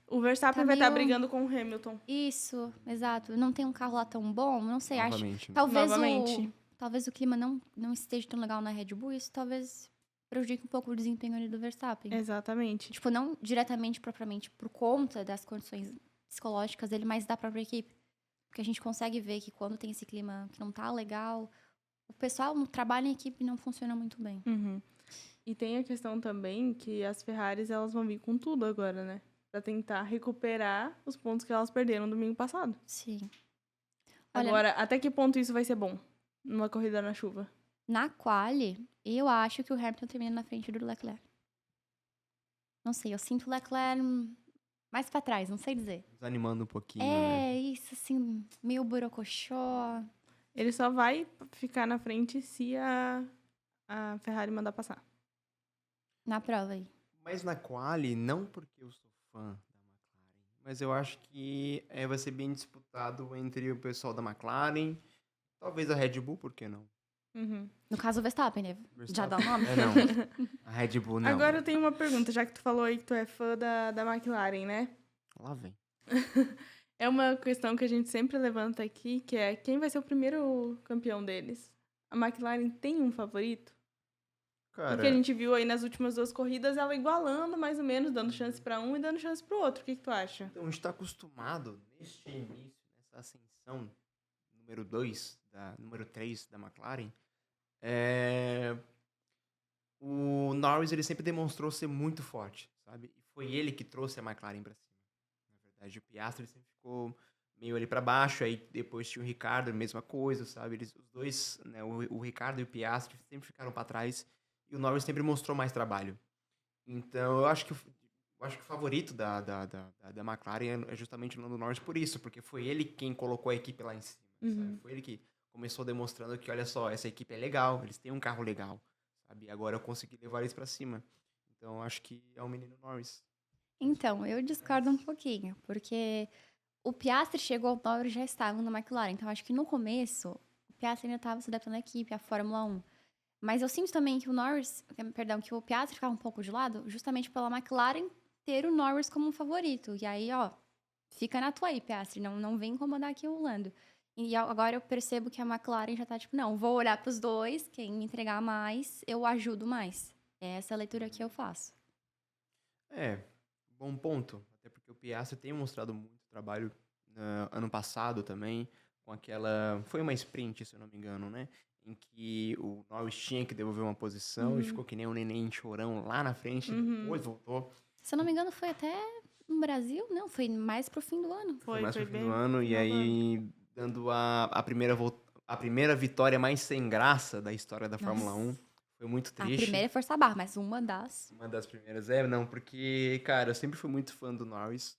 O Verstappen Tá vai estar meio- brigando com o Hamilton. Isso, exato. Não tem um carro lá tão bom. Não sei, acho... Novamente. Novamente. Talvez o clima não esteja tão legal na Red Bull. Isso talvez prejudique um pouco o desempenho ali do Verstappen. Exatamente. Tipo, não diretamente, propriamente, por conta das condições psicológicas dele, mas da própria equipe. Porque a gente consegue ver que quando tem esse clima que não tá legal, o pessoal no trabalho em equipe não funciona muito bem. Uhum. E tem a questão também que as Ferraris elas vão vir com tudo agora, né? Pra tentar recuperar os pontos que elas perderam no domingo passado. Sim. Olha, Agora, até que ponto isso vai ser bom numa corrida na chuva? na quali, eu acho que o Hamilton termina na frente do Leclerc. Não sei, eu sinto o Leclerc mais pra trás, não sei dizer. Desanimando um pouquinho, né? Isso, assim, meio borocochó. Ele só vai ficar na frente se a Ferrari mandar passar. Na prova aí. Mas na quali, não porque eu sou fã da McLaren, mas eu acho que vai ser bem disputado entre o pessoal da McLaren, talvez a Red Bull, por que não? Uhum. No caso, o Verstappen, né? Já Verstappen. dá o nome? Não. A Red Bull não. Agora eu tenho uma pergunta, já que tu falou aí que tu é fã da McLaren, né? Lá vem. É uma questão que a gente sempre levanta aqui, que é quem vai ser o primeiro campeão deles? A McLaren tem um favorito? Cara, Porque a gente viu aí nas últimas 2 corridas ela igualando mais ou menos, dando chance pra um e dando chance pro outro. O que tu acha? então a gente tá acostumado neste início, nessa ascensão número 2, número 3 da McLaren, o Norris ele sempre demonstrou ser muito forte, sabe? E foi ele que trouxe a McLaren pra cima. Na verdade, o Piastri ele sempre ficou meio ali pra baixo, aí depois tinha o Ricardo, a mesma coisa, sabe? Os dois, né, o Ricardo e o Piastri sempre ficaram pra trás e o Norris sempre mostrou mais trabalho. Então, eu acho que o favorito da McLaren é justamente o Lando Norris por isso, porque foi ele quem colocou a equipe lá em cima, sabe? Foi ele que começou demonstrando que, olha só, essa equipe é legal, eles têm um carro legal, sabe? E agora eu consegui levar eles pra cima. Então, eu acho que é o menino Norris. Então, eu discordo um pouquinho, porque o Piastri chegou ao Norris já estava na McLaren. Então, acho que no começo, o Piastri ainda estava se adaptando à equipe, à Fórmula 1. Mas eu sinto também que que o Piastri ficava um pouco de lado, justamente pela McLaren ter o Norris como um favorito. E aí, ó, fica na tua aí, Piastri, não vem incomodar aqui o Lando. E agora eu percebo que a McLaren já tá tipo, não, vou olhar pros dois, quem me entregar mais, eu ajudo mais. É essa a leitura que eu faço. Bom ponto. Até porque o Piastri tem mostrado muito trabalho ano passado também, com aquela... Foi uma sprint, se eu não me engano, né? Em que o Norris tinha que devolver uma posição e ficou que nem um neném chorão lá na frente, depois voltou. Se eu não me engano, foi até no Brasil, não, foi mais pro fim do ano. Foi mais pro fim bem do ano, e final do ano. aí dando a primeira vitória mais sem graça da história da Fórmula 1. Foi muito A triste. primeira é força barra, mas uma das. Uma das primeiras. Não, porque, cara, eu sempre fui muito fã do Norris.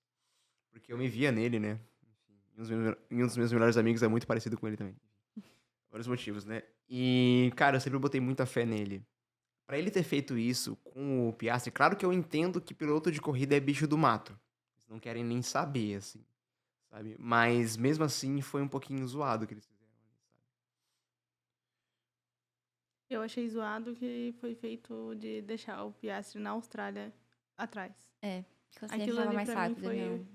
Porque eu me via nele, né? Enfim, um dos meus melhores amigos é muito parecido com ele também. Vários motivos, né? E, cara, eu sempre botei muita fé nele. Pra ele ter feito isso com o Piastri, claro que eu entendo que piloto de corrida é bicho do mato. Eles não querem nem saber, assim, sabe? Mas, mesmo assim, foi um pouquinho zoado o que eles fizeram, sabe? Eu achei zoado que foi feito de deixar o Piastri na Austrália atrás. Que você Aquilo tava ali mais pra mim rápido, foi... não.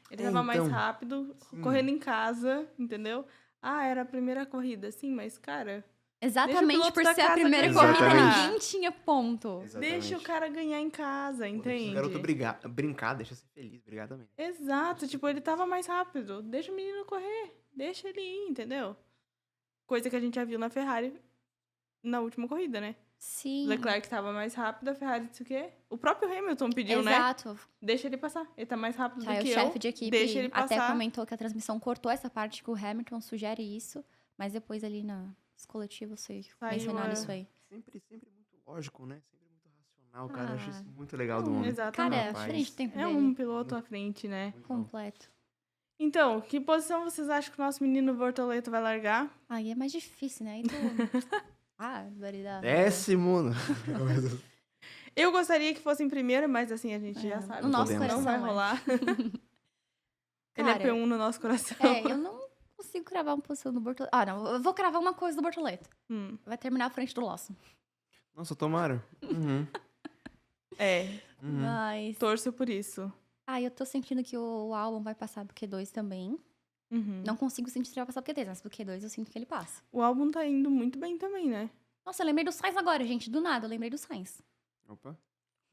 Ele tava mais então, rápido, sim. correndo em casa, entendeu? Ah, era a primeira corrida, sim, mas, cara, Exatamente piloto por da ser a casa primeira ganhar. corrida, Exatamente. ninguém tinha ponto. deixa o cara ganhar em casa, Deixa entende? o garoto brincar, deixa ser feliz, obrigado também. Exato, tipo, ele tava mais rápido. Deixa o menino correr, deixa ele ir, entendeu? Coisa que a gente já viu na Ferrari na última corrida, né? Sim. Leclerc tava mais rápido, a Ferrari disse o quê? O próprio Hamilton pediu, né? Exato. Deixa ele passar. Ele tá mais rápido Aí do o que eu. chefe de equipe Deixa ele até passar. comentou que a transmissão cortou essa parte que o Hamilton sugere isso, mas depois ali nos coletivos foi mencionado isso aí. Sempre muito lógico, né? Sempre muito racional, cara. Eu acho isso muito legal do não, homem. exatamente. Cara, Rapaz, frente do tempo É dele. um piloto à frente, né? muito bom. Completo. Então, que posição vocês acham que o nosso menino Bortoleto vai largar? Aí é mais difícil, né? Aí tu... variedade. 10º. Eu gostaria que fosse em primeiro, mas assim, a gente já sabe. No nosso podemos. Não vai coração, rolar. Ele é Cara, P1 no nosso coração. eu não consigo cravar uma posição do Bortoleto. Ah, não, eu vou cravar uma coisa do Bortoleto. Vai terminar à frente do Lawson. Nossa, tomara. Uhum. Mas... Torço por isso. eu tô sentindo que o álbum vai passar pro Q2 também. Não consigo sentir se ele vai passar pro Q3, mas pro Q2 eu sinto que ele passa. O álbum tá indo muito bem também, né? Nossa, eu lembrei do Sainz agora, gente. Do nada, eu lembrei do Sainz. Opa.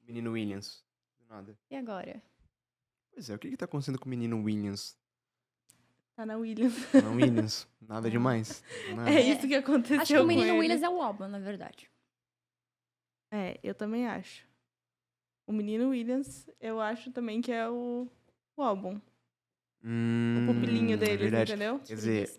Menino Williams. Do nada. E agora? Pois é, o que tá acontecendo com o menino Williams? Tá na Williams. Não, Williams. Nada demais. Nada. É isso que aconteceu Acho que o com menino ele. Williams é o álbum, na verdade. Eu também acho. O menino Williams, eu acho também que é o álbum. O pupilinho deles, verdade. entendeu? Quer dizer,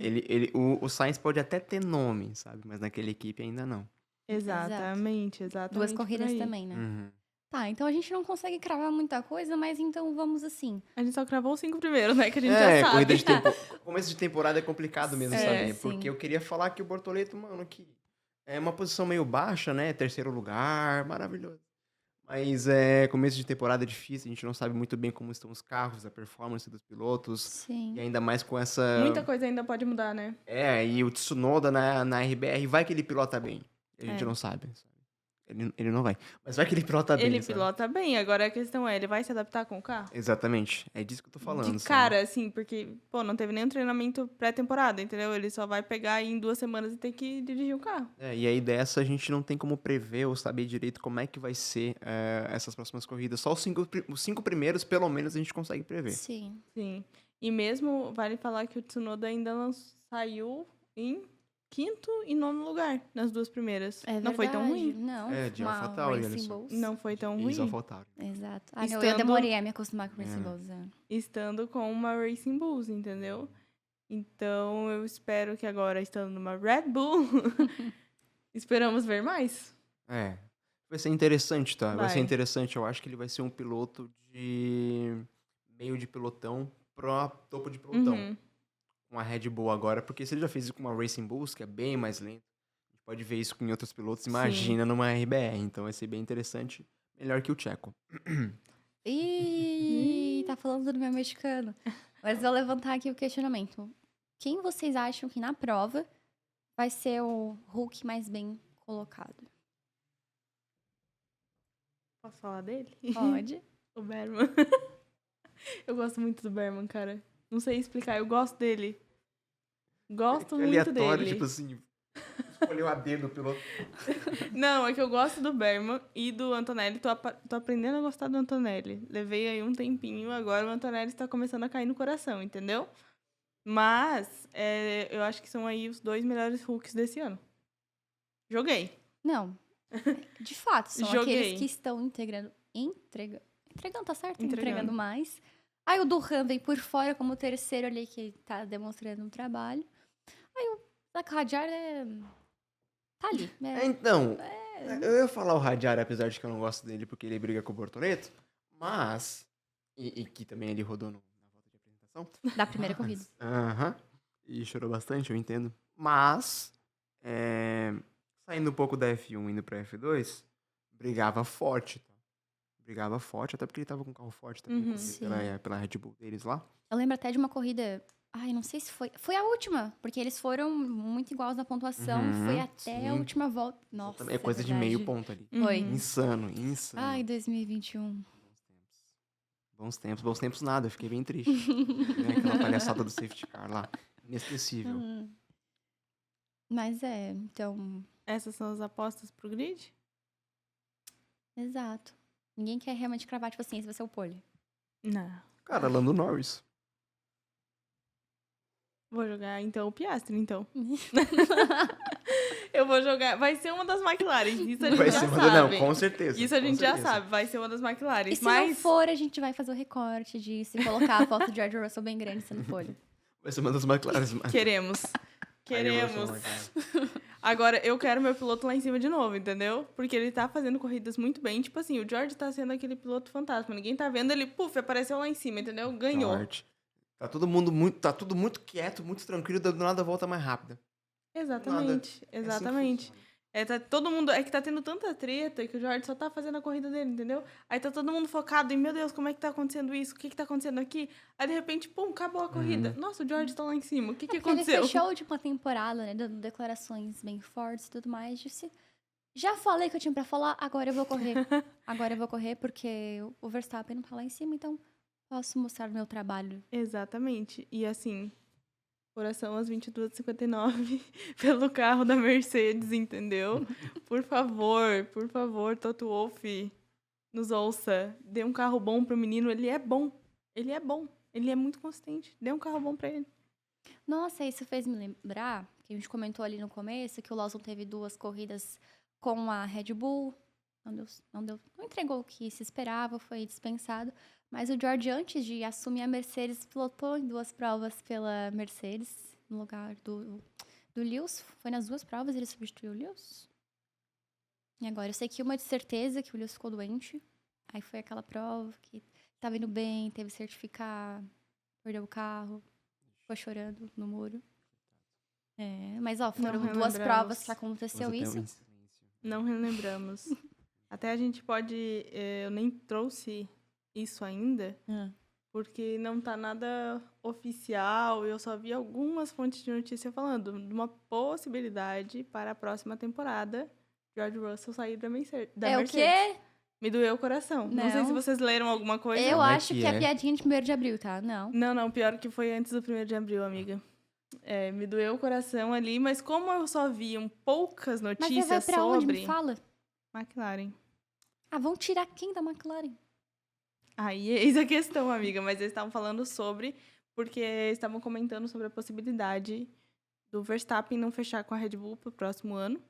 o Sainz pode até ter nome, sabe? Mas naquela equipe ainda não. Exatamente. 2 corridas por aí. também, né? Uhum. Tá, então a gente não consegue cravar muita coisa, mas então vamos assim. A gente só cravou os 5 primeiros, né? Que a gente já sabe. corrida de começo de temporada é complicado mesmo saber. sim. Porque eu queria falar que o Bortoleto, mano, que é uma posição meio baixa, né? 3º lugar, maravilhoso. Mas começo de temporada é difícil, a gente não sabe muito bem como estão os carros, a performance dos pilotos. E Sim. ainda mais com essa. Muita coisa ainda pode mudar, né? E o Tsunoda na RBR, vai que ele pilota bem. A gente É. não sabe. Ele não vai. Mas vai que ele pilota bem, Ele sabe? pilota bem, agora a questão é, ele vai se adaptar com o carro? Exatamente. É disso que eu tô falando, De sabe? cara, assim, porque, pô, não teve nenhum treinamento pré-temporada, entendeu? Ele só vai pegar aí em 2 semanas e ter que dirigir o carro. E aí dessa a gente não tem como prever ou saber direito como é que vai ser essas próximas corridas. Só os 5 primeiros, pelo menos, a gente consegue prever. Sim. Sim. E mesmo, vale falar que o Tsunoda ainda saiu em 5º e 9º lugar nas 2 primeiras. É Não foi tão verdade. ruim. Não, De uma AlphaTauri, olha Racing só. Bulls. Não foi tão ruim. Ex-AlphaTauri. Exato. Ah, não, eu Estando- demorei a me acostumar com Racing É. Bulls. É. Estando com uma Racing Bulls, entendeu? Então, eu espero que agora, estando numa Red Bull, esperamos ver mais. Vai ser interessante, tá? Vai ser Vai. interessante. Eu acho que ele vai ser um piloto de meio de pelotão pro topo de pelotão. Uhum. Com a Red Bull agora, porque se ele já fez isso com uma Racing Bulls, que é bem mais lento, a gente pode ver isso com outros pilotos, imagina numa RBR. Então vai ser bem interessante. Melhor que o Checo. Ih, tá falando do meu mexicano. Mas vou levantar aqui o questionamento. Quem vocês acham que na prova vai ser o Hulk mais bem colocado? Posso falar dele? Pode. O Berman. Eu gosto muito do Berman, cara. Não sei explicar, eu gosto dele. Gosto muito Aleatório, dele. tipo assim, escolheu a dedo o piloto. Não, é que eu gosto do Berman e do Antonelli. Tô aprendendo a gostar do Antonelli. Levei aí um tempinho, agora o Antonelli está começando a cair no coração, entendeu? Mas eu acho que são aí os 2 melhores Hulks desse ano. Joguei. Não. De fato, são Joguei. aqueles que estão entregando, tá certo? Entregando. Entregando mais. Aí o Durham vem por fora como terceiro ali, que tá demonstrando um trabalho. Aí o Zac Hadjar tá ali. Então, eu ia falar o Hadjar, apesar de que eu não gosto dele porque ele briga com o Bortoleto, mas... E que também ele rodou na volta de apresentação. Da primeira corrida. Aham. E chorou bastante, eu entendo. Mas, saindo um pouco da F1 e indo pra F2, brigava forte, tá? Brigava forte, até porque ele tava com um carro forte também, Uhum. pela Red Bull deles lá. Eu lembro até de uma corrida. Ai, não sei se foi. Foi a última, porque eles foram muito iguais na pontuação. Uhum, Foi até a sim. última volta. Nossa. É coisa de verdade. meio ponto ali. Foi. Uhum. Insano. Ai, 2021. Bons tempos nada, eu fiquei bem triste. Né, aquela palhaçada do safety car lá, inesquecível. Mas então. Essas são as apostas pro grid? Exato. Ninguém quer realmente cravar, tipo assim, esse vai ser o pole. Não. Cara, Lando Norris. Vou jogar, então, o Piastri, então. Eu vou jogar... Vai ser uma das McLaren, isso a gente Vai já ser sabe. Não, com certeza. Isso a com gente já certeza. sabe, vai ser uma das McLaren. E se mas não for, a gente vai fazer o recorte disso e colocar a foto de George Russell bem grande sendo pole. Vai ser uma das McLaren. queremos. Aí Queremos. eu vou ser uma McLaren. Agora, eu quero meu piloto lá em cima de novo, entendeu? Porque ele tá fazendo corridas muito bem. Tipo assim, o George tá sendo aquele piloto fantasma. Ninguém tá vendo, ele, apareceu lá em cima, entendeu? Ganhou. George. Tá tudo muito quieto, muito tranquilo, do nada volta mais rápida. Exatamente, É assim que exatamente. funciona. Tá todo mundo. É que tá tendo tanta treta que o Jorge só tá fazendo a corrida dele, entendeu? Aí tá todo mundo focado em, meu Deus, como é que tá acontecendo isso? O que tá acontecendo aqui? Aí, de repente, pum, acabou a corrida. Nossa, o Jorge tá lá em cima. O que Porque aconteceu? ele fechou a última temporada, né? Dando declarações bem fortes e tudo mais. Disse, já falei que eu tinha pra falar, agora eu vou correr. Agora eu vou correr porque o Verstappen não tá lá em cima, então posso mostrar o meu trabalho. Exatamente. E assim, coração às 22h59 pelo carro da Mercedes, entendeu? Por favor, Toto Wolff, nos ouça. Dê um carro bom pro menino, ele é bom. Ele é bom. Ele é muito consistente. Dê um carro bom pra ele. Nossa, isso fez me lembrar, que a gente comentou ali no começo, que o Lawson teve 2 corridas com a Red Bull. Não entregou o que se esperava, foi dispensado. Mas o George, antes de assumir a Mercedes, pilotou em 2 provas pela Mercedes, no lugar do Lewis. Foi nas 2 provas, ele substituiu o Lewis. E agora, eu sei que uma de certeza, que o Lewis ficou doente. Aí foi aquela prova que tava indo bem, teve certificado, perdeu o carro, ficou chorando no muro. Mas, foram Não 2 relembramos. provas que aconteceu Vamos até isso. um silêncio. Não relembramos. Até a gente pode... eu nem trouxe isso ainda, porque não tá nada oficial. Eu só vi algumas fontes de notícia falando de uma possibilidade para a próxima temporada George Russell sair da É o Mercedes. quê? Me doeu o coração. Não sei se Não. vocês leram alguma coisa. Eu Como é acho que que é é? piadinha de 1º de abril, tá? Não. Não, pior que foi antes do 1º de abril, amiga. Me doeu o coração ali, mas como eu só vi poucas Mas você notícias vai pra onde? sobre Me fala. McLaren. Ah, vão tirar quem da McLaren? Aí, eis a questão, amiga. Mas eles estavam falando sobre, porque estavam comentando sobre a possibilidade do Verstappen não fechar com a Red Bull pro próximo ano.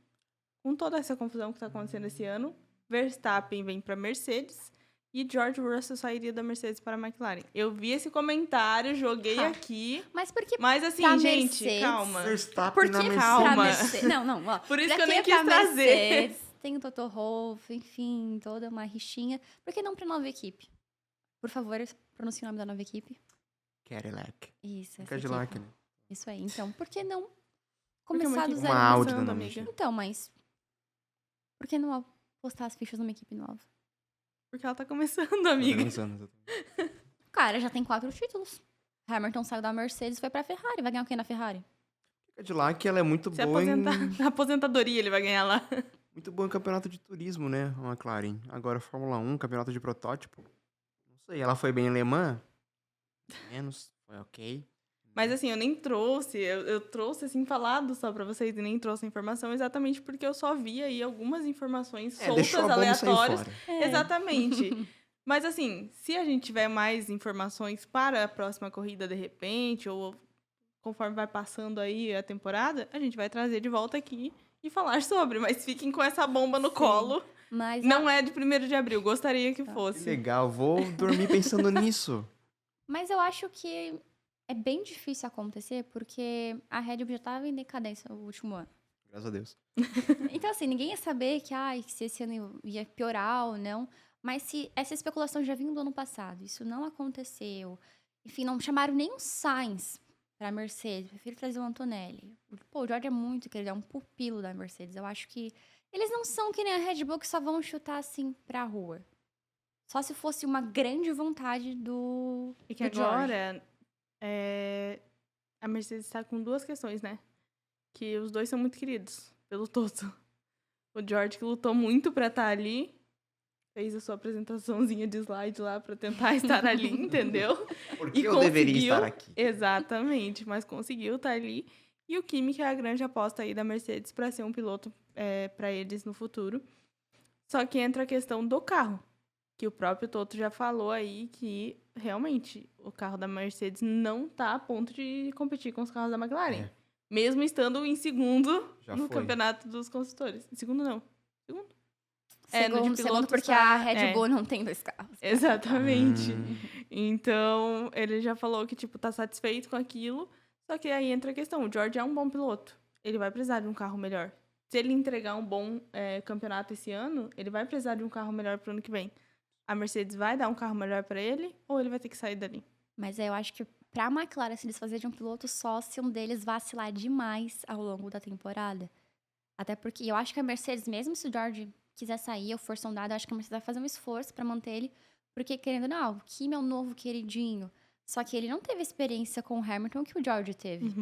Com toda essa confusão que tá acontecendo esse ano, Verstappen vem pra Mercedes e George Russell sairia da Mercedes para a McLaren. Eu vi esse comentário, joguei aqui. Mas por que Mas assim, pra gente, Mercedes? calma. Verstappen Por na que Mercedes. pra Calma. Mercedes? Não, ó. Por isso Já que eu nem é quis pra trazer. Mercedes, tem o Toto Wolff, enfim, toda uma rixinha. Por que não pra nova equipe? Por favor, pronuncie o nome da nova equipe. Cadillac. Isso, essa Cadillac, equipe. né? Isso aí. Então, por que não Porque começar do equipe zero? Uma Audi começando, da amiga. amiga. Então, mas por que não apostar as fichas numa equipe nova? Porque ela tá começando, amiga. O cara já tem 4 títulos. Hamilton saiu da Mercedes e foi pra Ferrari. Vai ganhar o quê na Ferrari? Cadillac, ela é muito Se boa aposentar, na aposentadoria ele vai ganhar lá. muito boa em campeonato de turismo, né, a McLaren. Agora Fórmula 1, campeonato de protótipo. Não sei, ela foi bem em Le Mans? Menos, foi ok. Mas assim, eu nem trouxe, eu trouxe assim falado só pra vocês e nem trouxe a informação exatamente porque eu só vi aí algumas informações Deixou soltas, a bomba sair aleatórias. fora. Exatamente. Mas assim, se a gente tiver mais informações para a próxima corrida de repente, ou conforme vai passando aí a temporada, a gente vai trazer de volta aqui e falar sobre. Mas fiquem com essa bomba no Sim. colo. Mas Não é de 1º de abril, gostaria que Que fosse. legal, vou dormir pensando nisso. Mas eu acho que é bem difícil acontecer, porque a Red Bull já estava em decadência no último ano. Graças a Deus. Então, assim, ninguém ia saber se esse ano ia piorar ou não. Mas se essa especulação já vinha do ano passado, isso não aconteceu. Enfim, não chamaram nem o Sainz pra Mercedes. Prefiro trazer o Antonelli. Pô, o George é muito querido, é um pupilo da Mercedes. Eu acho que eles não são que nem a Red Bull que só vão chutar assim pra rua. Só se fosse uma grande vontade do. E que do George. agora a Mercedes está com 2 questões, né? Que os dois são muito queridos pelo Toto. O George que lutou muito pra estar ali, fez a sua apresentaçãozinha de slide lá pra tentar estar ali, entendeu? Porque E eu deveria conseguiu. estar aqui. Exatamente, mas conseguiu estar ali. E o Kimi, que é a grande aposta aí da Mercedes pra ser um piloto pra eles no futuro. Só que entra a questão do carro, que o próprio Toto já falou aí que realmente o carro da Mercedes não tá a ponto de competir com os carros da McLaren. É. Mesmo estando em segundo Já no foi. campeonato dos construtores. Em segundo, não. Segundo? Segundo, no de pilotos porque tá- a Red Bull não tem 2 carros. Exatamente. Hum. Então, ele já falou que, tipo, tá satisfeito com aquilo. Só que aí entra a questão. O George é um bom piloto. Ele vai precisar de um carro melhor. Se ele entregar um bom campeonato esse ano, ele vai precisar de um carro melhor pro ano que vem. A Mercedes vai dar um carro melhor pra ele ou ele vai ter que sair dali? Mas eu acho que pra McLaren se desfazer de um piloto só se um deles vacilar demais ao longo da temporada. Até porque eu acho que a Mercedes, mesmo se o George quiser sair ou for sondado, eu acho que a Mercedes vai fazer um esforço pra manter ele. Porque, querendo ou não, o Kimi é o novo queridinho. Só que ele não teve experiência com o Hamilton que o George teve.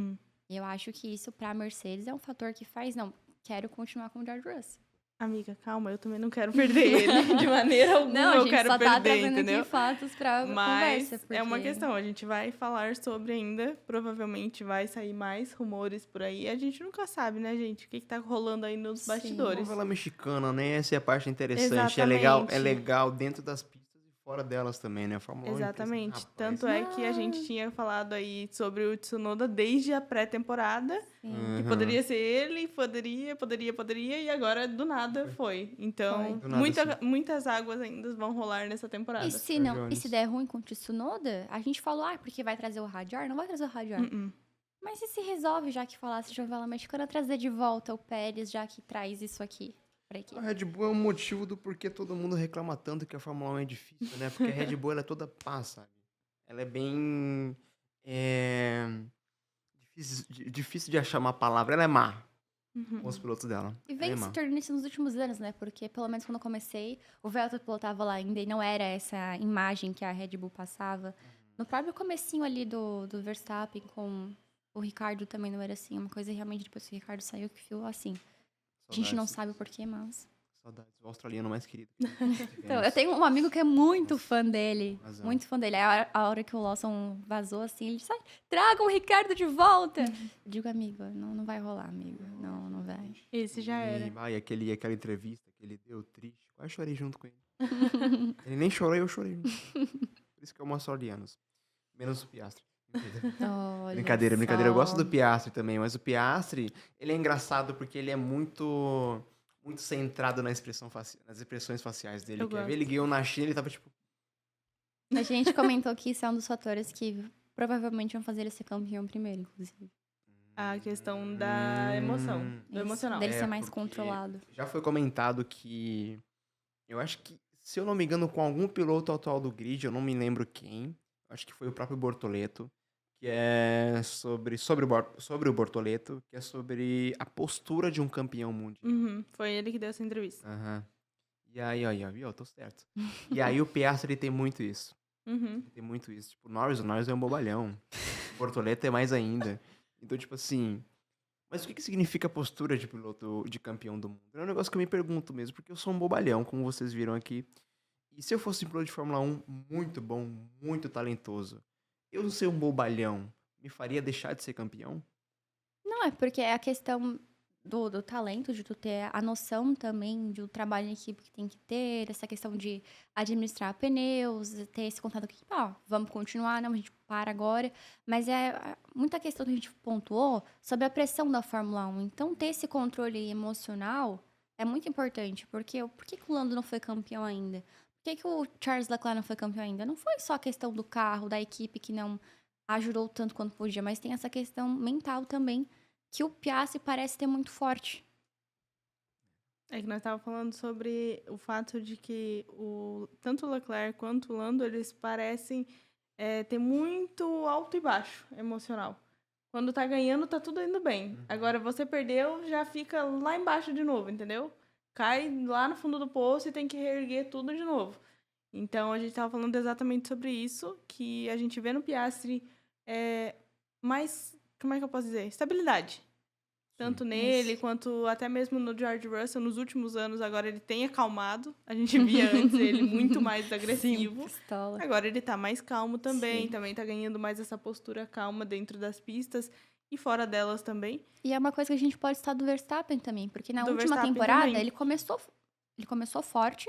E eu acho que isso pra Mercedes é um fator que faz, não, quero continuar com o George Russell. Amiga, calma, eu também não quero perder ele de maneira alguma. Não, a eu gente quero só tá perder, trazendo entendeu? aqui fatos pra Mas conversa. é uma porque- questão, a gente vai falar sobre ainda. Provavelmente vai sair mais rumores por aí. A gente nunca sabe, né, gente? O que tá rolando aí nos Sim. bastidores. Novela mexicana, né? Essa é a parte interessante. É legal Exatamente. dentro das pistas e fora delas também, né? A Fórmula 1 é Exatamente. impressionante. Tanto é que a gente tinha falado aí sobre o Tsunoda desde a pré-temporada. Sim. Que poderia ser ele, poderia, e agora do nada foi. Então, Do nada, muitas águas ainda vão rolar nessa temporada. E se não, e Jones. se der ruim com o Tsunoda, a gente falou, porque vai trazer o Hadjar, não vai trazer o Hadjar. Mas e se resolve, já que falasse de novela mexicana, trazer de volta o Pérez, já que traz isso aqui pra equipe? A Red Bull é um motivo do porquê todo mundo reclama tanto que a Fórmula 1 é difícil, né? Porque a Red Bull ela é toda pá, sabe? Ela é bem... difícil de achar uma palavra. Ela é má. com os pilotos dela. E vem se tornando isso nos últimos anos, né? Porque, pelo menos quando eu comecei, o Vettel pilotava lá ainda e não era essa imagem que a Red Bull passava. No próprio comecinho ali do Verstappen com o Ricardo também não era assim. Uma coisa realmente depois que o Ricardo saiu que ficou assim. A gente não sabe o porquê, mas... Saudades, o australiano mais querido. Então, eu tenho um amigo que é muito fã dele. Razão. Muito fã dele. A hora que o Lawson vazou, assim, ele disse, tragam o Ricardo de volta. Eu digo, amigo, não vai rolar, amigo. Não vai. Esse já era. E aquela entrevista que ele deu triste, quase chorei junto com ele. Ele nem chorou e eu chorei junto. Por isso que eu amo australianos. Menos o Piastri. Olha Brincadeira. só. Eu gosto do Piastri também, mas o Piastri, ele é engraçado porque ele é muito centrado nas expressões faciais dele. Eu Quer ver? gosto. Ele ganhou na China, ele tava tipo... A gente comentou que isso é um dos fatores que provavelmente vão fazer ele ser campeão primeiro, inclusive. A questão da emoção, do Isso, emocional. dele ser mais porque controlado. Já foi comentado que... Eu acho que, se eu não me engano, com algum piloto atual do grid, eu não me lembro quem, acho que foi o próprio Bortoleto, que é sobre o Bortoleto, que é sobre a postura de um campeão mundial. Foi ele que deu essa entrevista. Aham. E aí, ó, eu tô certo. E aí o Piastri ele tem muito isso. Ele tem muito isso. Tipo, o Norris é um bobalhão. O Bortoleto é mais ainda. Então, tipo assim... Mas o que significa postura de piloto de campeão do mundo? É um negócio que eu me pergunto mesmo, porque eu sou um bobalhão, como vocês viram aqui. E se eu fosse um piloto de Fórmula 1 muito bom, muito talentoso, eu ser um bobalhão me faria deixar de ser campeão? Não, é porque é a questão do talento, de tu ter a noção também do trabalho em equipe que tem que ter, essa questão de administrar pneus, ter esse contato aqui, vamos continuar, não, a gente para agora. Mas é muita questão que a gente pontuou sobre a pressão da Fórmula 1. Então, ter esse controle emocional é muito importante, porque por que o Lando não foi campeão ainda? Por que o Charles Leclerc não foi campeão ainda? Não foi só a questão do carro, da equipe que não ajudou tanto quanto podia, mas tem essa questão mental também, que o Piastri parece ter muito forte. É que nós estávamos falando sobre o fato de que tanto o Leclerc quanto o Lando, eles parecem ter muito alto e baixo emocional. Quando tá ganhando, tá tudo indo bem. Agora, você perdeu, já fica lá embaixo de novo, entendeu? Cai lá no fundo do poço e tem que reerguer tudo de novo. Então, a gente estava falando exatamente sobre isso, que a gente vê no Piastri mais, como é que eu posso dizer? Estabilidade. Tanto nele, quanto até mesmo no George Russell, nos últimos anos, agora ele tem acalmado. A gente via antes ele muito mais agressivo. Pistola. Agora ele tá mais calmo também, Sim. também tá ganhando mais essa postura calma dentro das pistas e fora delas também. E é uma coisa que a gente pode citar do Verstappen também, porque na Do última Verstappen temporada também. ele começou forte,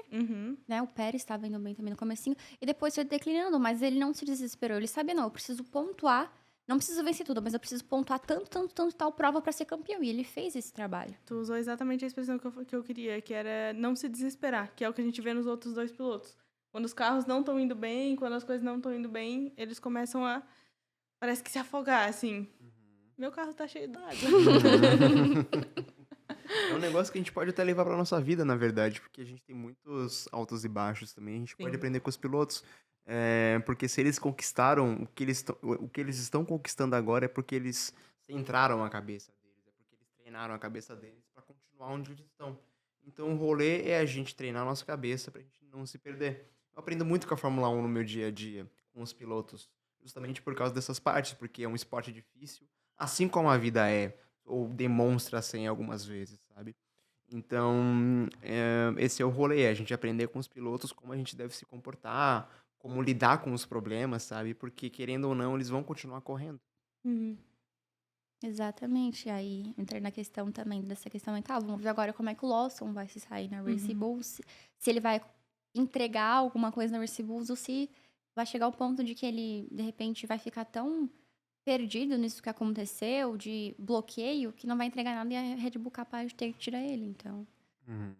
né? O Pérez estava indo bem também no comecinho, e depois foi declinando, mas ele não se desesperou. Ele sabia, não, eu preciso pontuar, não preciso vencer tudo, mas eu preciso pontuar tanto tal prova para ser campeão. E ele fez esse trabalho. Tu usou exatamente a expressão que eu queria, que era não se desesperar, que é o que a gente vê nos outros dois pilotos. Quando os carros não estão indo bem, quando as coisas não estão indo bem, eles começam a, parece que se afogar, assim. Meu carro tá cheio d'água. É um negócio que a gente pode até levar pra nossa vida, na verdade, porque a gente tem muitos altos e baixos também. A gente pode Sim. aprender com os pilotos. Porque se eles conquistaram o que eles estão conquistando agora é porque eles centraram a cabeça deles, é porque eles treinaram a cabeça deles pra continuar onde eles estão. Então o rolê é a gente treinar a nossa cabeça pra gente não se perder. Eu aprendo muito com a Fórmula 1 no meu dia a dia, com os pilotos, justamente por causa dessas partes, porque é um esporte difícil, assim como a vida é, ou demonstra ser em algumas vezes, sabe? Então, esse é o rolê, a gente aprender com os pilotos como a gente deve se comportar, como lidar com os problemas, sabe? Porque, querendo ou não, eles vão continuar correndo. Exatamente. Aí entra na questão também dessa questão mental. Vamos ver agora como é que o Lawson vai se sair na Race Bulls. Se ele vai entregar alguma coisa na Race Bulls ou se vai chegar ao ponto de que ele, de repente, vai ficar tão perdido nisso que aconteceu, de bloqueio, que não vai entregar nada e a Red Bull capaz de ter que tirar ele. Então,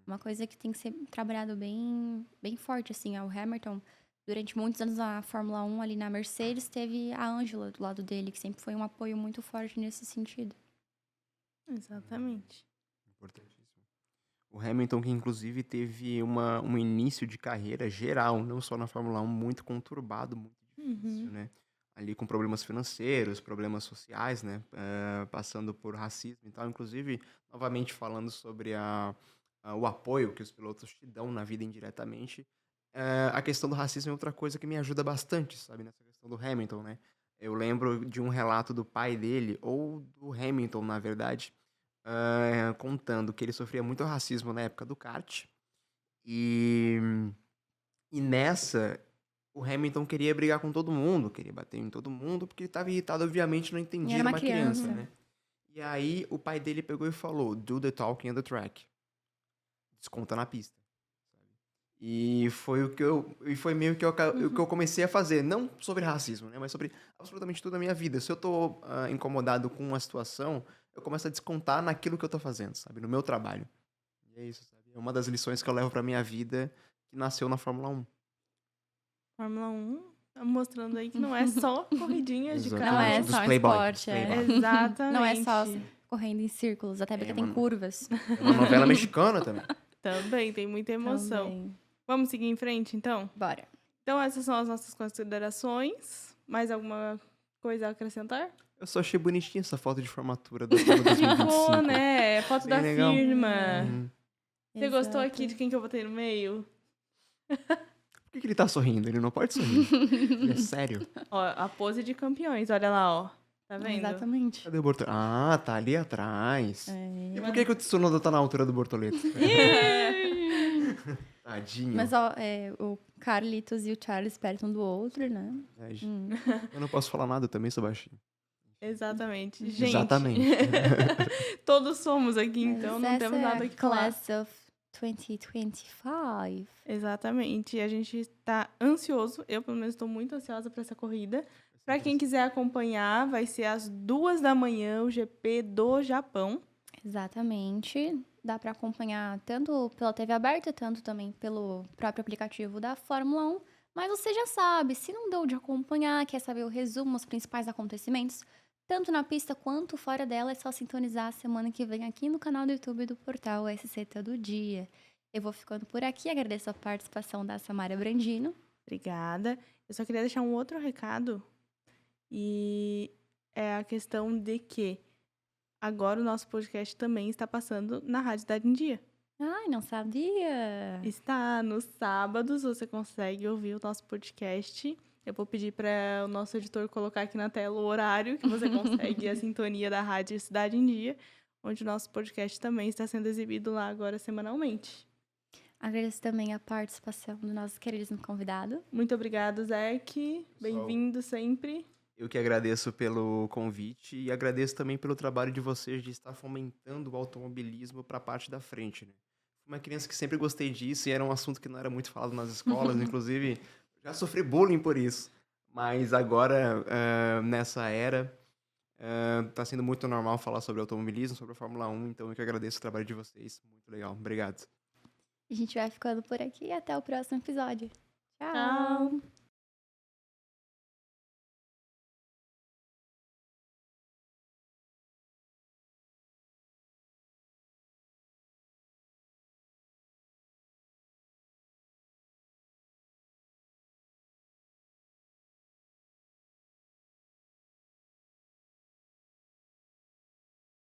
uma coisa que tem que ser trabalhado bem, bem forte, assim. O Hamilton, durante muitos anos na Fórmula 1, ali na Mercedes, teve a Ângela do lado dele, que sempre foi um apoio muito forte nesse sentido. Exatamente. Importantíssimo. O Hamilton, que inclusive teve um início de carreira geral, não só na Fórmula 1, muito conturbado, muito difícil, né? ali com problemas financeiros, problemas sociais, né? Passando por racismo e tal. Inclusive, novamente falando sobre o apoio que os pilotos te dão na vida indiretamente. A questão do racismo é outra coisa que me ajuda bastante, sabe? Nessa questão do Hamilton, né? Eu lembro de um relato do pai dele, ou do Hamilton, na verdade, contando que ele sofria muito racismo na época do kart. E, e nessa, o Hamilton queria brigar com todo mundo, queria bater em todo mundo, porque ele estava irritado, obviamente não E entendia, era era uma uma criança, criança. né? E aí o pai dele pegou e falou, do the talking on the track. Desconta na pista. E foi foi meio que o que eu comecei a fazer, não sobre racismo, né, mas sobre absolutamente tudo na minha vida. Se eu tô incomodado com uma situação, eu começo a descontar naquilo que eu tô fazendo, sabe, no meu trabalho. E é isso, sabe? É uma das lições que eu levo pra minha vida, que nasceu na Fórmula 1. Fórmula 1 tá mostrando aí que não é só corridinhas de Exatamente. Não é carro. Dos só um playboy, esporte, dos é. playboy. Exatamente. Não é só correndo em círculos, até porque tem mano. curvas. É uma novela mexicana também. Também tem muita emoção. Também. Vamos seguir em frente, então? Bora. Então, essas são as nossas considerações. Mais alguma coisa a acrescentar? Eu só achei bonitinha essa foto de formatura do ano 2025. Ficou, né? Foto Bem da legal. firma. Uhum. Você gostou Exato. aqui de quem que eu botei no meio? Por que ele tá sorrindo? Ele não pode sorrir. Ele é sério. Ó, a pose de campeões, olha lá, ó. Tá vendo? Exatamente. Cadê o Bortoleto? Ah, tá ali atrás. É. E por que o Tsunoda tá na altura do Bortoleto? Tadinho. Mas ó, o Carlitos e o Charles perto um do outro, né? Verdade. Hum. Eu não posso falar nada, eu também sou baixinho. Exatamente. Gente, Exatamente. todos somos aqui, então Mas não essa temos é nada a que falar. Class of 2025. Exatamente. E a gente tá ansioso. Eu, pelo menos, estou muito ansiosa para essa corrida. Para quem quiser acompanhar, vai ser às 2 da manhã o GP do Japão. Exatamente. Dá para acompanhar tanto pela TV aberta, tanto também pelo próprio aplicativo da Fórmula 1. Mas você já sabe, se não deu de acompanhar, quer saber o resumo, os principais acontecimentos, tanto na pista quanto fora dela, é só sintonizar a semana que vem aqui no canal do YouTube do portal SC Todo Dia. Eu vou ficando por aqui, agradeço a participação da Samara Brandino. Obrigada. Eu só queria deixar um outro recado. E é a questão de que agora o nosso podcast também está passando na Rádio Cidade em Dia. Ai, não sabia! Está nos sábados, você consegue ouvir o nosso podcast. Eu vou pedir para o nosso editor colocar aqui na tela o horário que você consegue a sintonia da Rádio Cidade em Dia, onde o nosso podcast também está sendo exibido lá agora semanalmente. Agradeço também a participação do nosso queridíssimo convidado. Muito obrigada, Zeke. Bem-vindo sempre. Eu que agradeço pelo convite e agradeço também pelo trabalho de vocês de estar fomentando o automobilismo para a parte da frente, né? Fui uma criança que sempre gostei disso e era um assunto que não era muito falado nas escolas, inclusive já sofri bullying por isso. Mas agora, nessa era, tá sendo muito normal falar sobre automobilismo, sobre a Fórmula 1, então eu que agradeço o trabalho de vocês. Muito legal. Obrigado. A gente vai ficando por aqui e até o próximo episódio. Tchau.